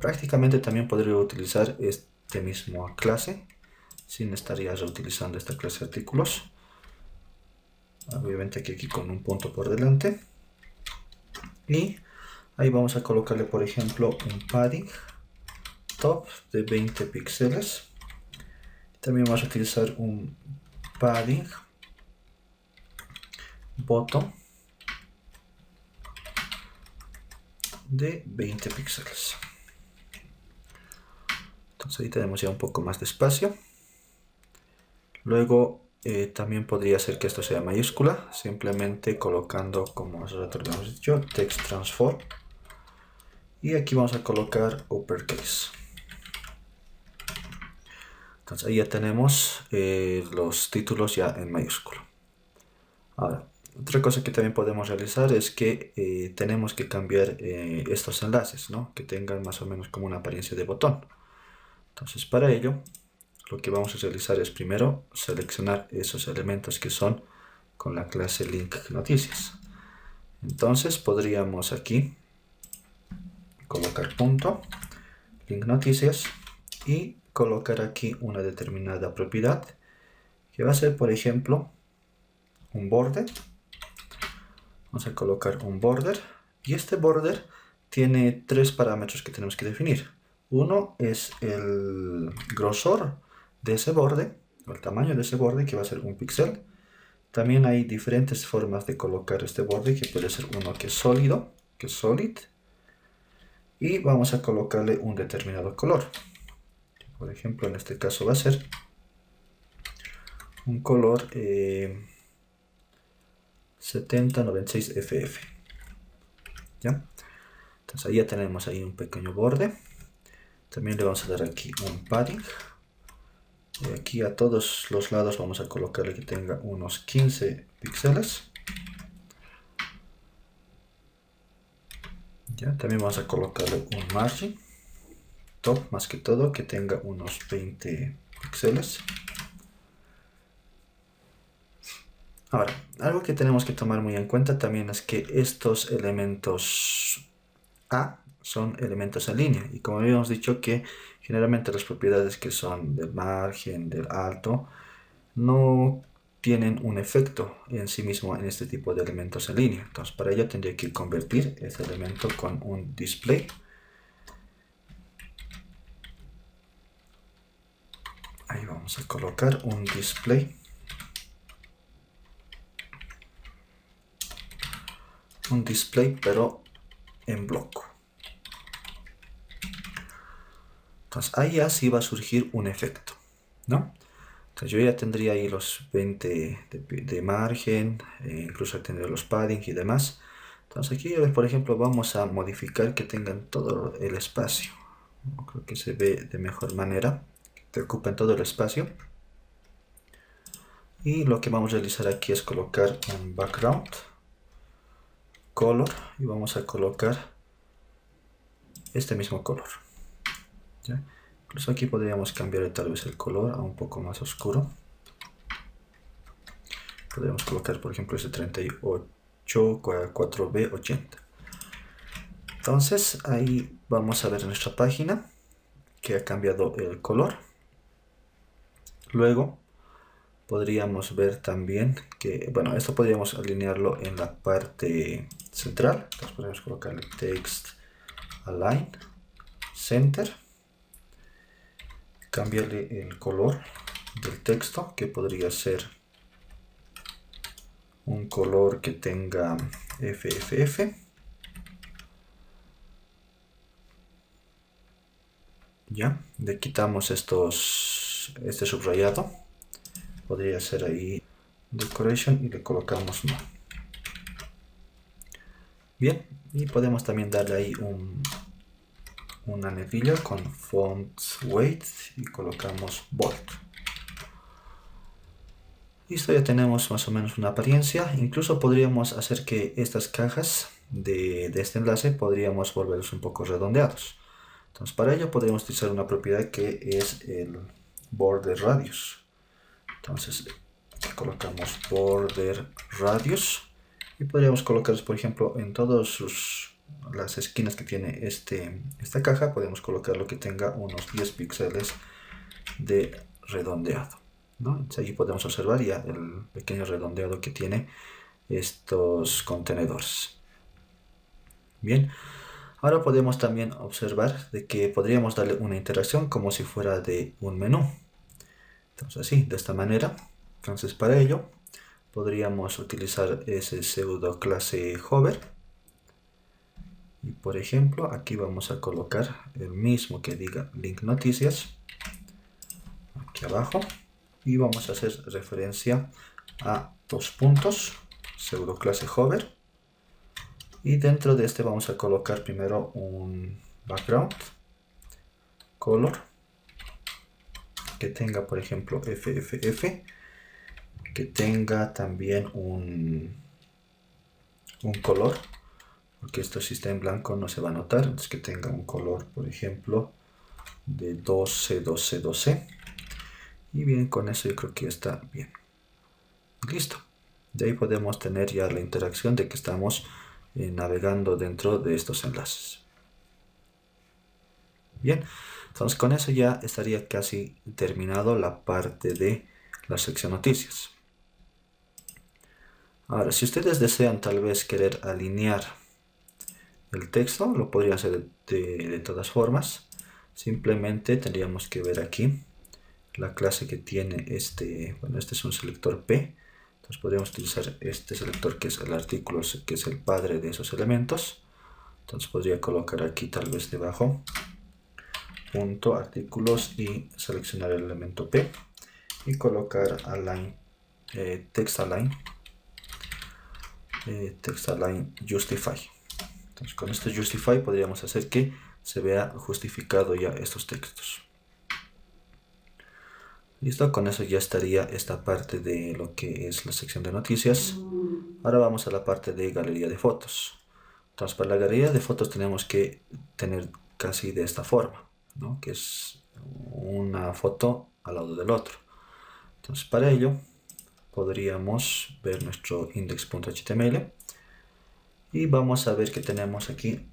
Prácticamente también podría utilizar este mismo clase sin estar ya reutilizando esta clase de artículos. Obviamente aquí con un punto por delante, y ahí vamos a colocarle, por ejemplo, un padding top de 20 píxeles. También vamos a utilizar un padding bottom de 20 píxeles. Entonces ahí tenemos ya un poco más de espacio. Luego también podría ser que esto sea mayúscula, simplemente colocando, como nosotros habíamos dicho, text transform. Y aquí vamos a colocar uppercase. Entonces ahí ya tenemos los títulos ya en mayúscula. Ahora, otra cosa que también podemos realizar es que tenemos que cambiar estos enlaces, ¿no? Que tengan más o menos como una apariencia de botón. Entonces para ello, lo que vamos a realizar es primero seleccionar esos elementos que son con la clase link noticias. Entonces podríamos aquí colocar punto link noticias y colocar aquí una determinada propiedad que va a ser, por ejemplo, un border. Vamos a colocar un border y este border tiene tres parámetros que tenemos que definir. Uno es el grosor de ese borde, o el tamaño de ese borde, que va a ser un píxel. También hay diferentes formas de colocar este borde, que puede ser uno que es sólido, que es solid, y vamos a colocarle un determinado color. Por ejemplo, en este caso va a ser un color 7096 FF. ¿Ya? Entonces ahí ya tenemos ahí un pequeño borde. También le vamos a dar aquí un padding. Y aquí a todos los lados vamos a colocarle que tenga unos 15 píxeles. ¿Ya? También vamos a colocarle un margin top, más que todo, que tenga unos 20 píxeles. Ahora, algo que tenemos que tomar muy en cuenta también es que estos elementos A son elementos en línea, y como habíamos dicho que generalmente las propiedades que son del margen, del alto, no tienen un efecto en sí mismo en este tipo de elementos en línea. Entonces para ello tendría que convertir este elemento con un display. Ahí vamos a colocar un display. Un display pero en bloque. Entonces ahí así va a surgir un efecto, ¿no? Entonces yo ya tendría ahí los 20 de margen, incluso tendría los padding y demás. Entonces aquí, por ejemplo, vamos a modificar que tengan todo el espacio. Creo que se ve de mejor manera, que ocupen todo el espacio. Y lo que vamos a realizar aquí es colocar un background color y vamos a colocar este mismo color. ¿Ya? Incluso aquí podríamos cambiar tal vez el color a un poco más oscuro. Podríamos colocar, por ejemplo, ese 38 4B80. Entonces ahí vamos a ver nuestra página que ha cambiado el color. Luego podríamos ver también que, bueno, esto podríamos alinearlo en la parte central. Entonces podemos colocarle text align center, cambiarle el color del texto, que podría ser un color que tenga FFF. Ya, le quitamos este subrayado, podría ser ahí decoration y le colocamos no. Bien, y podemos también darle ahí un anillo con font weight y colocamos bold. Listo, ya tenemos más o menos una apariencia. Incluso podríamos hacer que estas cajas de este enlace podríamos volverlos un poco redondeados. Entonces para ello podríamos utilizar una propiedad que es el border radius. Entonces colocamos border radius y podríamos colocar, por ejemplo, en todas las esquinas que tiene esta caja, podemos colocar lo que tenga unos 10 píxeles de redondeado, ¿no? Entonces, allí podemos observar ya el pequeño redondeado que tiene estos contenedores. Bien, Ahora podemos también observar de que podríamos darle una interacción como si fuera de un menú. Entonces así, de esta manera. Entonces para ello podríamos utilizar ese pseudo clase hover. Y por ejemplo, aquí vamos a colocar el mismo que diga link noticias. Aquí abajo. Y vamos a hacer referencia a dos puntos, pseudo clase hover. Y dentro de este vamos a colocar primero un background color que tenga, por ejemplo, FFF, que tenga también un color, porque esto si está en blanco no se va a notar, entonces que tenga un color, por ejemplo, de 12. Y bien, con eso yo creo que está bien. Listo. De ahí podemos tener ya la interacción de que estamos navegando dentro de estos enlaces. Bien, entonces con eso ya estaría casi terminado la parte de la sección noticias. Ahora, si ustedes desean tal vez querer alinear el texto, lo podría hacer de todas formas. Simplemente tendríamos que ver aquí la clase que tiene este es un selector P. Entonces podríamos utilizar este selector que es el artículo, que es el padre de esos elementos. Entonces podría colocar aquí tal vez debajo punto artículos y seleccionar el elemento P y colocar align, text align justify. Entonces con este justify podríamos hacer que se vea justificado ya estos textos. Listo, con eso ya estaría esta parte de lo que es la sección de noticias. Ahora vamos a la parte de galería de fotos. Entonces para la galería de fotos tenemos que tener casi de esta forma, ¿no? Que es una foto al lado del otro. Entonces para ello podríamos ver nuestro index.html y vamos a ver que tenemos aquí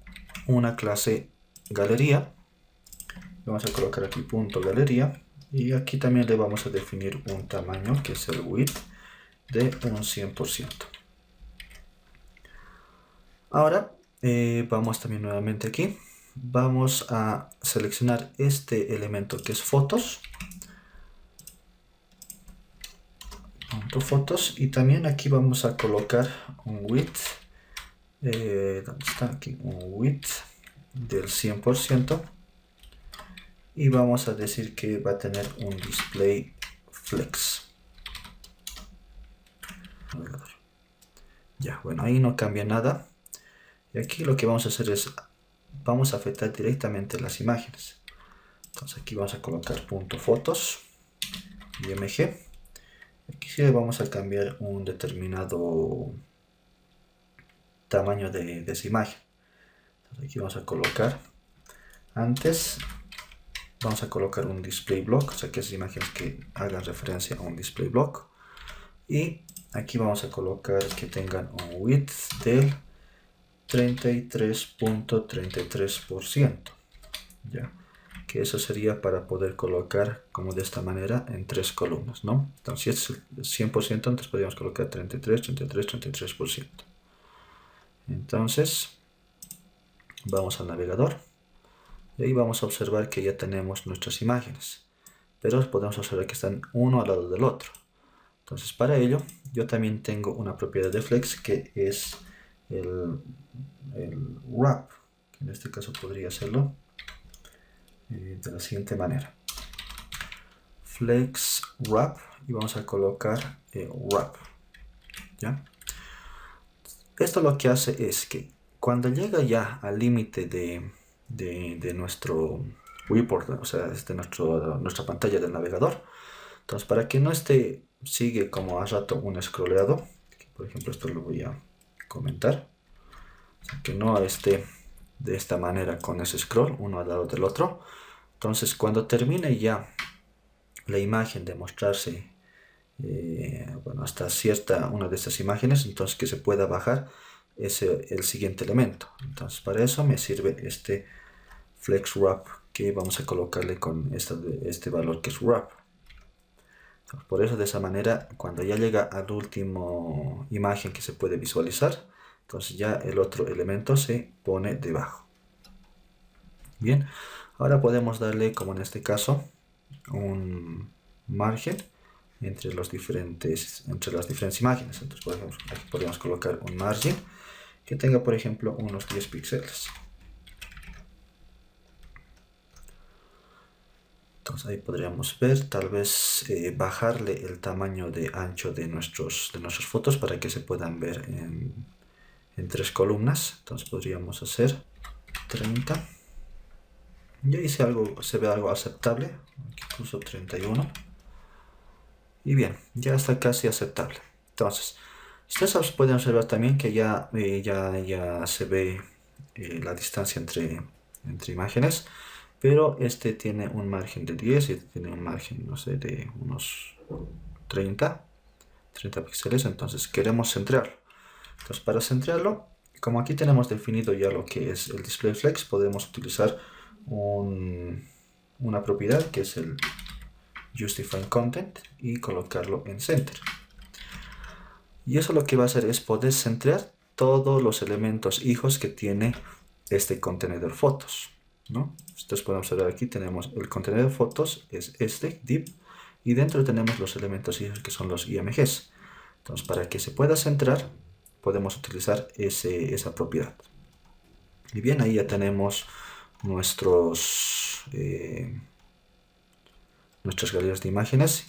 una clase galería. Vamos a colocar aquí punto galería y aquí también le vamos a definir un tamaño que es el width de un 100%. Ahora vamos también nuevamente aquí, vamos a seleccionar este elemento que es fotos, fotos, y también aquí vamos a colocar un width, ¿dónde está? Aquí, un width del 100%, y vamos a decir que va a tener un display flex. Ya, bueno, ahí no cambia nada. Y aquí lo que vamos a hacer es, vamos a afectar directamente las imágenes. Entonces aquí vamos a colocar punto fotos, img. Aquí sí vamos a cambiar un determinado tamaño de esa imagen. Entonces aquí vamos a colocar, antes vamos a colocar un display block, o sea que esas imágenes que hagan referencia a un display block. Y aquí vamos a colocar que tengan un width del 33.33%. ya, que eso sería para poder colocar como de esta manera en tres columnas, ¿no? Entonces si es 100%, entonces podríamos colocar 33%. Entonces vamos al navegador y ahí vamos a observar que ya tenemos nuestras imágenes, pero podemos observar que están uno al lado del otro. Entonces para ello yo también tengo una propiedad de flex que es el wrap, que en este caso podría hacerlo de la siguiente manera: flex wrap, y vamos a colocar wrap. ¿Ya? Esto lo que hace es que cuando llega ya al límite de nuestro viewport, o sea, nuestra pantalla del navegador, entonces para que no sigue como a rato un scrolleado, por ejemplo esto lo voy a comentar, o sea, que no esté de esta manera con ese scroll uno al lado del otro. Entonces cuando termine ya la imagen de mostrarse hasta una de estas imágenes, entonces que se pueda bajar el siguiente elemento. Entonces para eso me sirve este flex wrap, que vamos a colocarle con este valor que es wrap. Entonces, por eso de esa manera cuando ya llega al último imagen que se puede visualizar, entonces ya el otro elemento se pone debajo. Bien, ahora podemos darle, como en este caso, un margen entre las diferentes imágenes. Entonces, por ejemplo, aquí podemos colocar un margen que tenga, por ejemplo, unos 10 píxeles. Entonces ahí podríamos ver, tal vez bajarle el tamaño de ancho de nuestras fotos para que se puedan ver en 3 columnas. Entonces podríamos hacer 30. Y ahí se ve algo aceptable. Aquí puso 31. Y bien, ya está casi aceptable. Entonces, ustedes pueden observar también que ya se ve la distancia entre imágenes. Pero este tiene un margen de 10 y este tiene un margen, no sé, de unos 30 píxeles. Entonces queremos centrarlo. Entonces para centrarlo, como aquí tenemos definido ya lo que es el display flex, podemos utilizar una propiedad que es el justify content y colocarlo en center. Y eso lo que va a hacer es poder centrar todos los elementos hijos que tiene este contenedor fotos, ¿no? Ustedes pueden observar aquí tenemos el contenedor fotos, es este div, y dentro tenemos los elementos hijos que son los IMGs. Entonces para que se pueda centrar podemos utilizar esa propiedad. Y bien, ahí ya tenemos nuestras galerías de imágenes.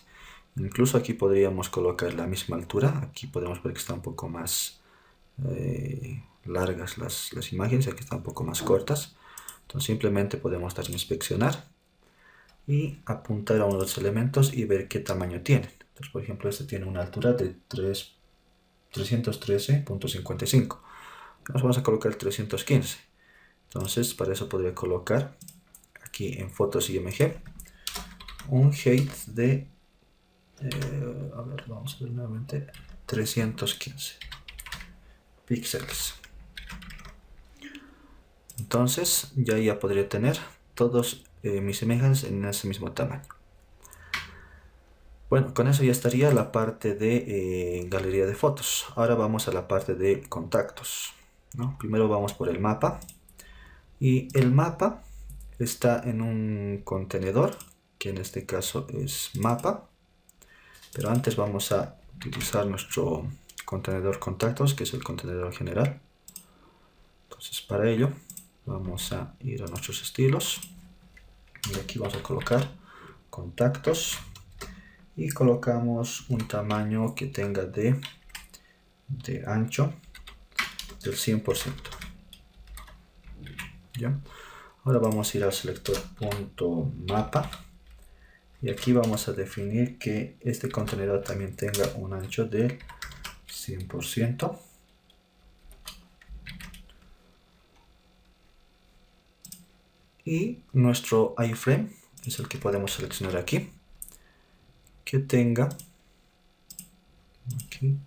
Incluso aquí podríamos colocar la misma altura. Aquí podemos ver que está un poco más largas las imágenes, aquí están un poco más cortas. Entonces simplemente podemos dar a inspeccionar y apuntar a uno de los elementos y ver qué tamaño tienen. Entonces, por ejemplo, este tiene una altura de 313.55. Nos vamos a colocar 315. Entonces, para eso podría colocar aquí en fotos IMG un height de a ver, vamos a ver nuevamente 315 píxeles. Entonces ya podría tener todos mis imágenes en ese mismo tamaño. Bueno, con eso ya estaría la parte de galería de fotos. Ahora vamos a la parte de contactos, ¿no? Primero vamos por el mapa. Y el mapa está en un contenedor, que en este caso es mapa. Pero antes vamos a utilizar nuestro contenedor contactos, que es el contenedor general. Entonces para ello vamos a ir a nuestros estilos y aquí vamos a colocar contactos y colocamos un tamaño que tenga de ancho del 100%. ¿Ya? Ahora vamos a ir al selector .mapa y aquí vamos a definir que este contenedor también tenga un ancho del 100%. Y nuestro iframe es el que podemos seleccionar aquí, que tenga aquí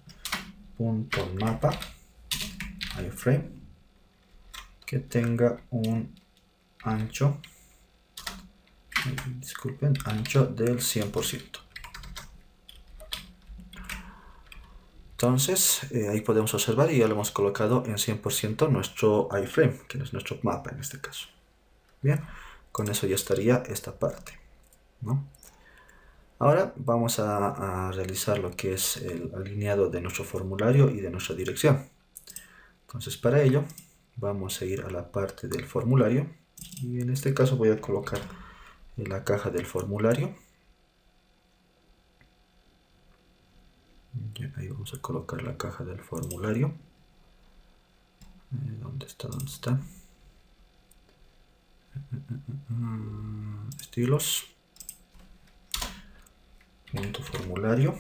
.mapa iframe, que tenga un ancho, ancho del 100%. Entonces ahí podemos observar y ya lo hemos colocado en 100% nuestro iframe, que es nuestro mapa en este caso. Bien, con eso ya estaría esta parte, ¿no? Ahora vamos a realizar lo que es el alineado de nuestro formulario y de nuestra dirección. Entonces para ello vamos a ir a la parte del formulario y en este caso voy a colocar en la caja del formulario. Y ahí vamos a colocar la caja del formulario. ¿Dónde está? ¿Dónde está? Estilos. Punto formulario.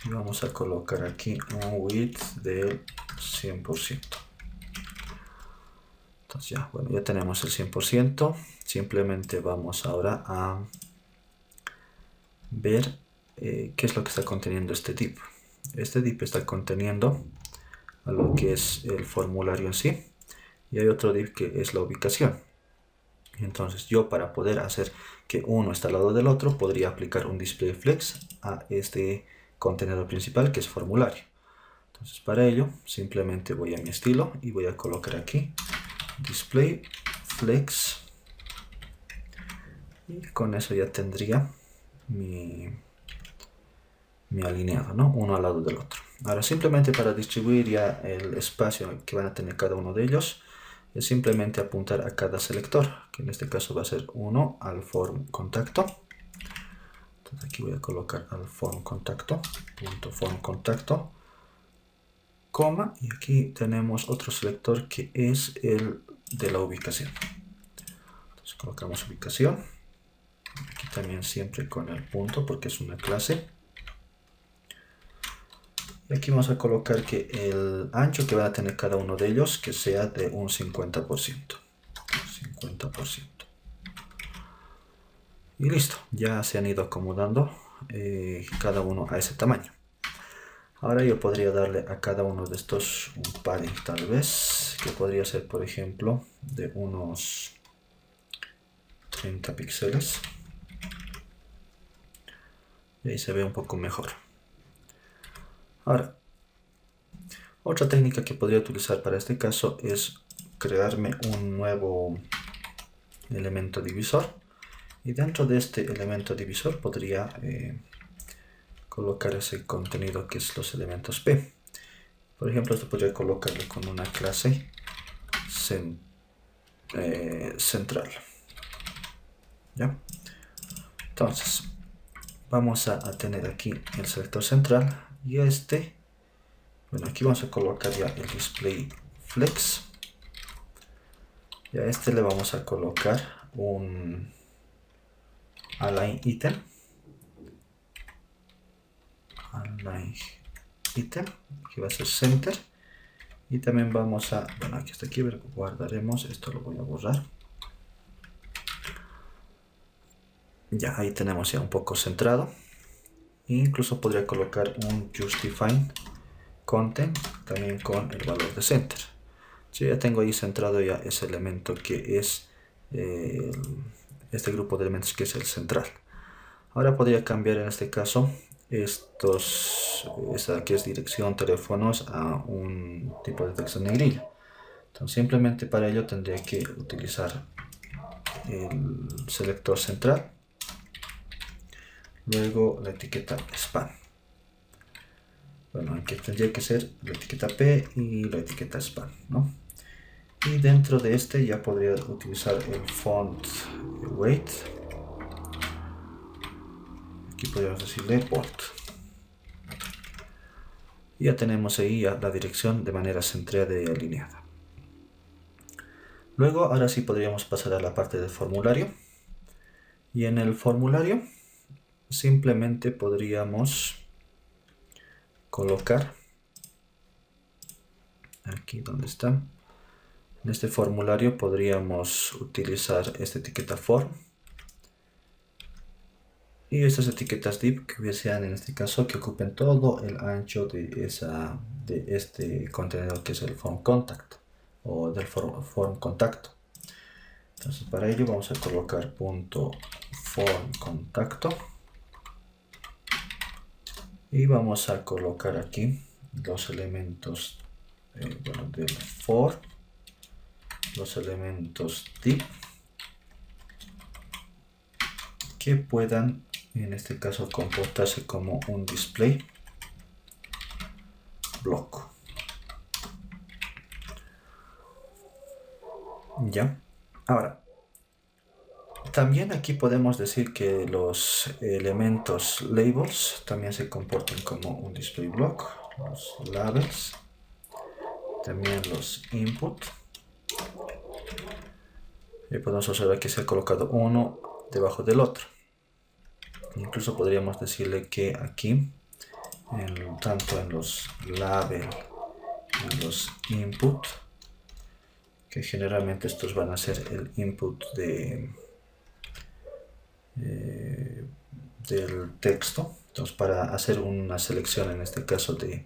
Y vamos a colocar aquí un width del 100%. Entonces ya, bueno, ya tenemos el 100%. Simplemente vamos ahora a ver qué es lo que está conteniendo este div. Este div está conteniendo a lo que es el formulario en sí. Y hay otro div que es la ubicación. Entonces yo, para poder hacer que uno esté al lado del otro, podría aplicar un display flex a este contenedor principal, que es formulario. Entonces para ello simplemente voy a mi estilo y voy a colocar aquí display flex, y con eso ya tendría mi alineado, ¿no? Uno al lado del otro. Ahora, simplemente para distribuir ya el espacio que van a tener cada uno de ellos, es simplemente apuntar a cada selector, que en este caso va a ser 1 al form contacto. Entonces aquí voy a colocar al form contacto, punto form contacto, coma, y aquí tenemos otro selector que es el de la ubicación. Entonces colocamos ubicación, aquí también siempre con el punto porque es una clase. Y aquí vamos a colocar que el ancho que va a tener cada uno de ellos que sea de un 50%. 50%. Y listo, ya se han ido acomodando cada uno a ese tamaño. Ahora yo podría darle a cada uno de estos un padding tal vez, que podría ser por ejemplo de unos 30 píxeles. Y ahí se ve un poco mejor. Ahora, otra técnica que podría utilizar para este caso es crearme un nuevo elemento divisor. Y dentro de este elemento divisor podría colocar ese contenido que es los elementos P. Por ejemplo, esto podría colocarlo con una clase central. ¿Ya? Entonces, vamos a tener aquí el selector central y bueno, aquí vamos a colocar ya el display flex. Y a le vamos a colocar un align item. Aquí va a ser center. Y también vamos a, bueno, aquí hasta aquí guardaremos, esto lo voy a borrar. Ya, ahí tenemos ya un poco centrado. E incluso podría colocar un justify content también con el valor de center. Yo ya tengo ahí centrado ya ese elemento que es este grupo de elementos que es el central. Ahora podría cambiar en este caso esta que es dirección teléfonos a un tipo de texto negrilla. Entonces simplemente para ello tendría que utilizar el selector central, luego la etiqueta span. Bueno, aquí tendría que ser la etiqueta P y la etiqueta span, ¿no? Y dentro de ya podría utilizar el font weight. Aquí podríamos decirle bold. Y ya tenemos ahí ya la dirección de manera centrada y alineada. Luego, ahora sí podríamos pasar a la parte del formulario. Y en el formulario simplemente podríamos colocar aquí donde está. En este formulario podríamos utilizar esta etiqueta form y estas etiquetas div que sean en este caso que ocupen todo el ancho de este contenedor que es el form contact o del form contacto. Entonces para ello vamos a colocar punto form contacto y vamos a colocar aquí los elementos del form, los elementos div que puedan en este caso comportarse como un display block. Ya. Ahora, también aquí podemos decir que los elementos labels también se comportan como un display block, los labels, también los input. Y podemos observar que se ha colocado uno debajo del otro. Incluso podríamos decirle que aquí, tanto en los label y los input, que generalmente estos van a ser el input del texto. Entonces para hacer una selección en este caso de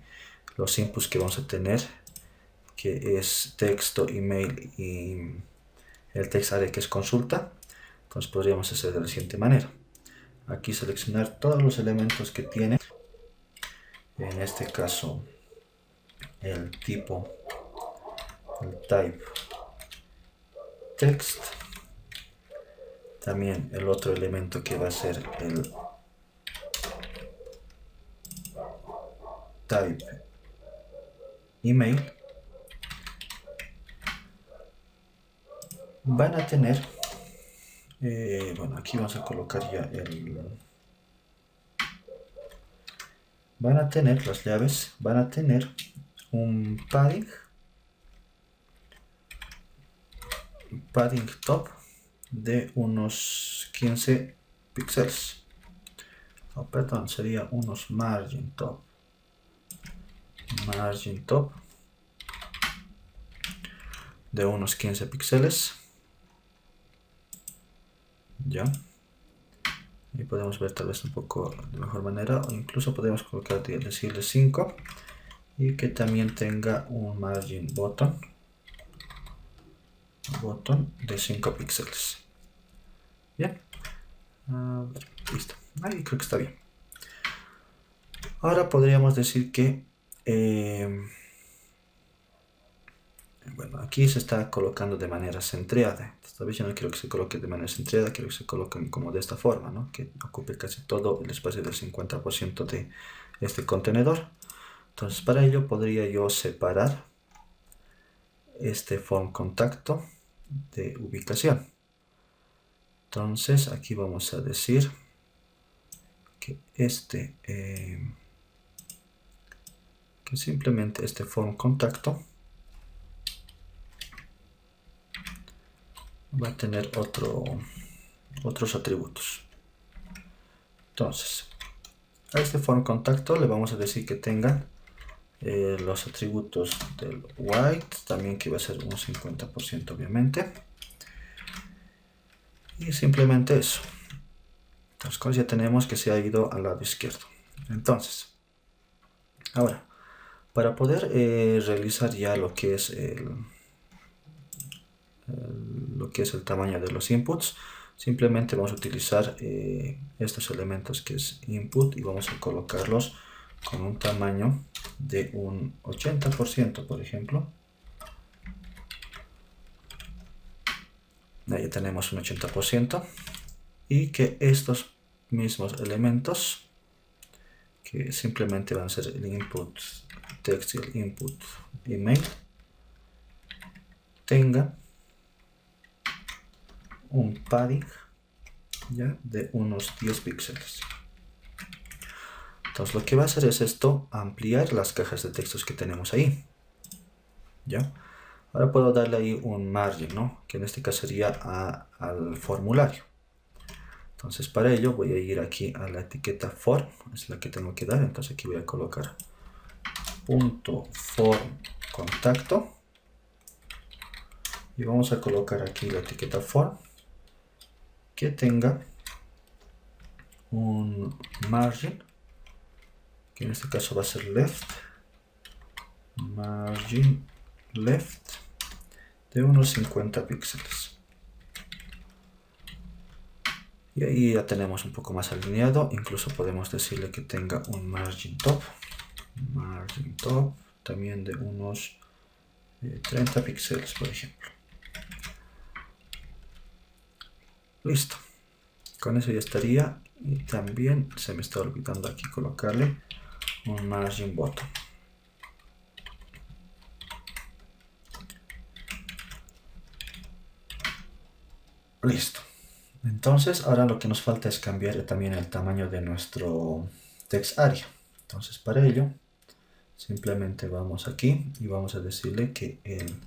los inputs que vamos a tener, que es texto, email y el text array que es consulta, entonces podríamos hacer de la siguiente manera. Aquí seleccionar todos los elementos que tiene, en este caso el tipo, el type text. También el otro elemento que va a ser el type email. Van a tener, bueno, aquí vamos a colocar ya van a tener las llaves, van a tener un padding top de unos 15 píxeles. Oh, perdón, sería unos margin top de unos 15 píxeles. Ya. Y podemos ver tal vez un poco de mejor manera, o incluso podemos colocar, decirle 5, y que también tenga un margin bottom de 5 píxeles. Bien, listo, ahí creo que está bien. Ahora podríamos decir que bueno, aquí se está colocando de manera centrada. Esta vez yo no quiero que se coloque de manera centrada, quiero que se coloquen como de esta forma, ¿no? Que ocupe casi todo el espacio del 50% de este contenedor. Entonces, para ello podría yo separar este form contacto de ubicación. Entonces, aquí vamos a decir que que simplemente este form contacto va a tener otros atributos. Entonces, a este form contacto le vamos a decir que tenga los atributos del white, también que va a ser un 50% obviamente, y simplemente eso. Entonces ya tenemos que se ha ido al lado izquierdo. Entonces, ahora, para poder realizar ya lo que es el tamaño de los inputs, simplemente vamos a utilizar estos elementos que es input y vamos a colocarlos con un tamaño de un 80%, por ejemplo. Ahí tenemos un 80%, y que estos mismos elementos, que simplemente van a ser el input text y el input email, tengan un padding ya de unos 10 píxeles. Entonces lo que va a hacer es esto, ampliar las cajas de textos que tenemos ahí. ¿Ya? Ahora puedo darle ahí un margin, ¿no? Que en este caso sería al formulario. Entonces para ello voy a ir aquí a la etiqueta form, es la que tengo que dar. Entonces aquí voy a colocar .form contacto, y vamos a colocar aquí la etiqueta form que tenga un margin, que en este caso va a ser left, margin left de unos 50 píxeles. Y ahí ya tenemos un poco más alineado. Incluso podemos decirle que tenga un margin top también de unos 30 píxeles, por ejemplo. Listo. Con eso ya estaría. Y también se me está olvidando aquí colocarle un margin bottom. Listo. Entonces ahora lo que nos falta es cambiar también el tamaño de nuestro text area. Entonces para ello simplemente vamos aquí y vamos a decirle que el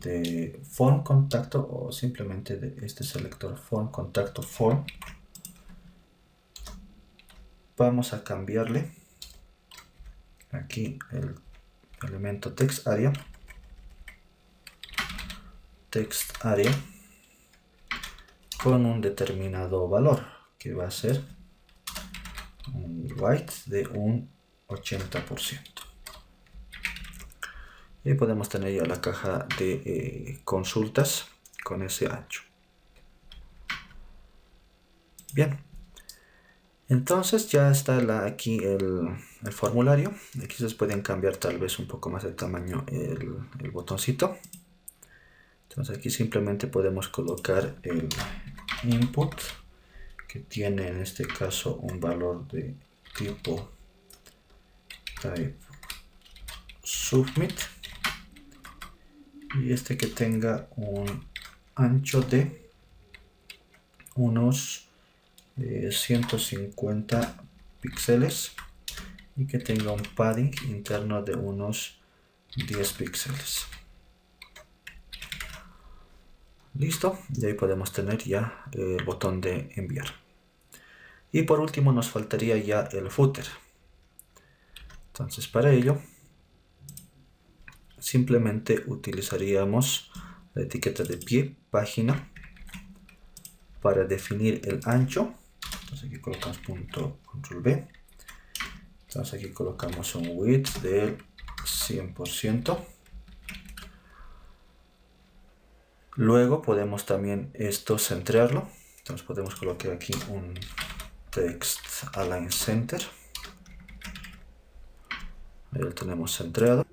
de form contacto, o simplemente de este selector form contacto form, vamos a cambiarle aquí el elemento text area con un determinado valor que va a ser un white de un 80%. Y podemos tener ya la caja de consultas con ese ancho. Bien, entonces ya está aquí el formulario. Aquí se pueden cambiar tal vez un poco más de tamaño el botoncito. Entonces aquí simplemente podemos colocar el input, que tiene en este caso un valor de tipo type submit, y este que tenga un ancho de unos 150 píxeles y que tenga un padding interno de unos 10 píxeles. Listo, y ahí podemos tener ya el botón de enviar. Y por último nos faltaría ya el footer. Entonces para ello simplemente utilizaríamos la etiqueta de pie página para definir el ancho. Entonces aquí colocamos punto control B. Entonces aquí colocamos un width del 100%. Luego podemos también esto centrarlo. Entonces podemos colocar aquí un text align center. Ahí lo tenemos centrado.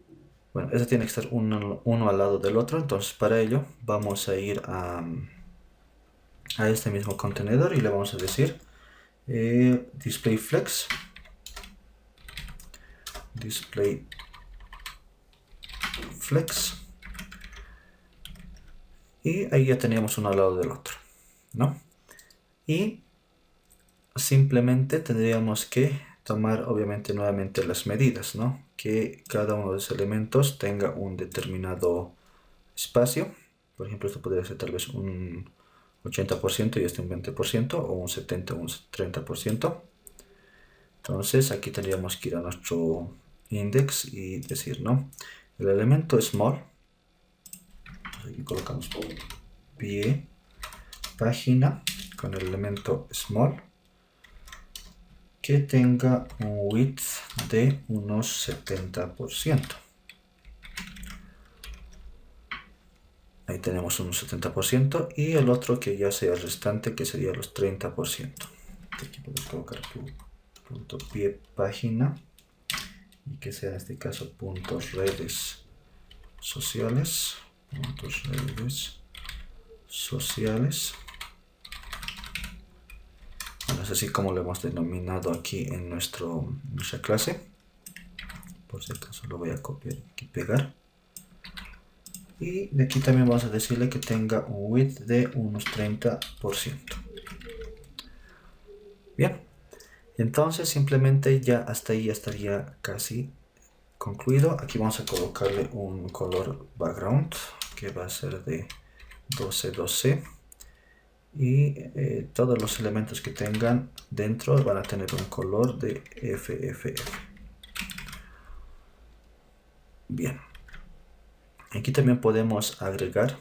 Bueno, este tiene que estar uno al lado del otro. Entonces para ello vamos a ir a este mismo contenedor y le vamos a decir display flex y ahí ya teníamos uno al lado del otro, ¿no? Y simplemente tendríamos que tomar obviamente nuevamente las medidas, ¿no? Que cada uno de los elementos tenga un determinado espacio. Por ejemplo, esto podría ser tal vez un 80% y este un 20%, o un 70 o un 30%. Entonces aquí tendríamos que ir a nuestro index y decir, ¿no? El elemento small. Entonces aquí colocamos pie página con el elemento small que tenga un width de unos 70%. Ahí tenemos un 70% y el otro que ya sea el restante, que sería los 30%. Aquí podemos colocar punto pie página y que sea en este caso puntos redes sociales. Bueno, es así como lo hemos denominado aquí en nuestra clase. Por si acaso lo voy a copiar y pegar. Y de aquí también vamos a decirle que tenga un width de unos 30%. Bien, entonces simplemente ya hasta ahí ya estaría casi concluido. Aquí vamos a colocarle un color background que va a ser de 12 y todos los elementos que tengan dentro van a tener un color de FFF. Bien, aquí también podemos agregar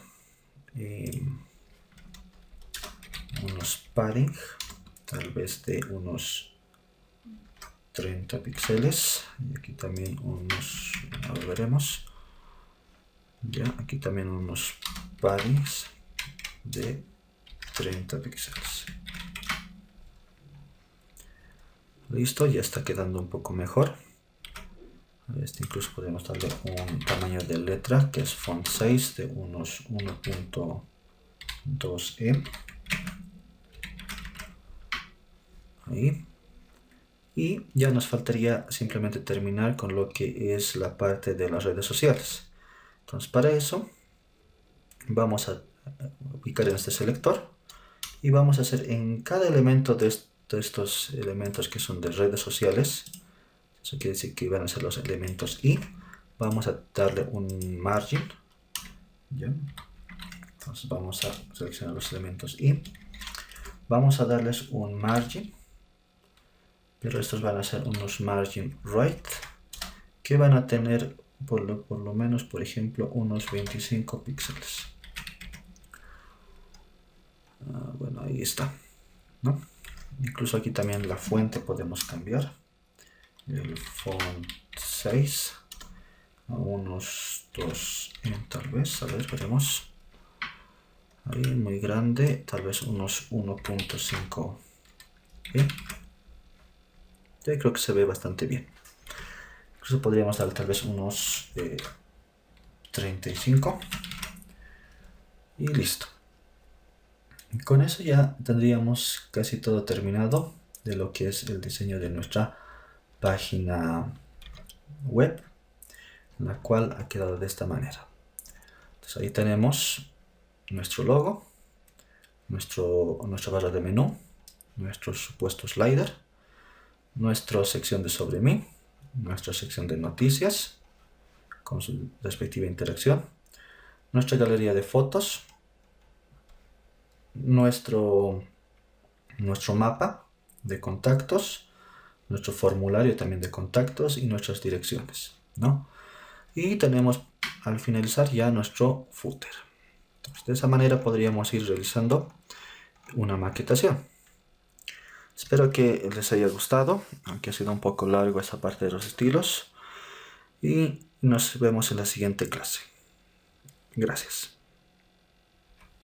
unos padding, tal vez de unos 30 píxeles, y aquí también unos, ahora veremos, ya aquí también unos paddings de 30 píxeles. Listo, ya está quedando un poco mejor. Este incluso podemos darle un tamaño de letra que es font size de unos 1.2 ahí. Y ya nos faltaría simplemente terminar con lo que es la parte de las redes sociales. Entonces para eso vamos a ubicar en este selector y vamos a hacer en cada elemento de estos elementos que son de redes sociales, eso quiere decir que van a ser los elementos y vamos a darle un margin. ¿Ya? Entonces vamos a seleccionar los elementos y vamos a darles un margin, pero estos van a ser unos margin right que van a tener por lo menos, por ejemplo, unos 25 píxeles. Bueno, ahí está, ¿no? Incluso aquí también la fuente podemos cambiar el font 6 a unos 2 tal vez, a ver, veremos. Ahí muy grande, tal vez unos 1.5. Yo creo que se ve bastante bien. Incluso podríamos dar tal vez unos 35. Y listo. Con eso ya tendríamos casi todo terminado de lo que es el diseño de nuestra página web, la cual ha quedado de esta manera. Entonces ahí tenemos nuestro logo, nuestra barra de menú, nuestro supuesto slider, nuestra sección de sobre mí, nuestra sección de noticias con su respectiva interacción, nuestra galería de fotos, nuestro mapa de contactos, nuestro formulario también de contactos y nuestras direcciones, ¿no? Y tenemos al finalizar ya nuestro footer. Entonces, de esa manera podríamos ir realizando una maquetación. Espero que les haya gustado, aunque ha sido un poco largo esta parte de los estilos. Y nos vemos en la siguiente clase. Gracias.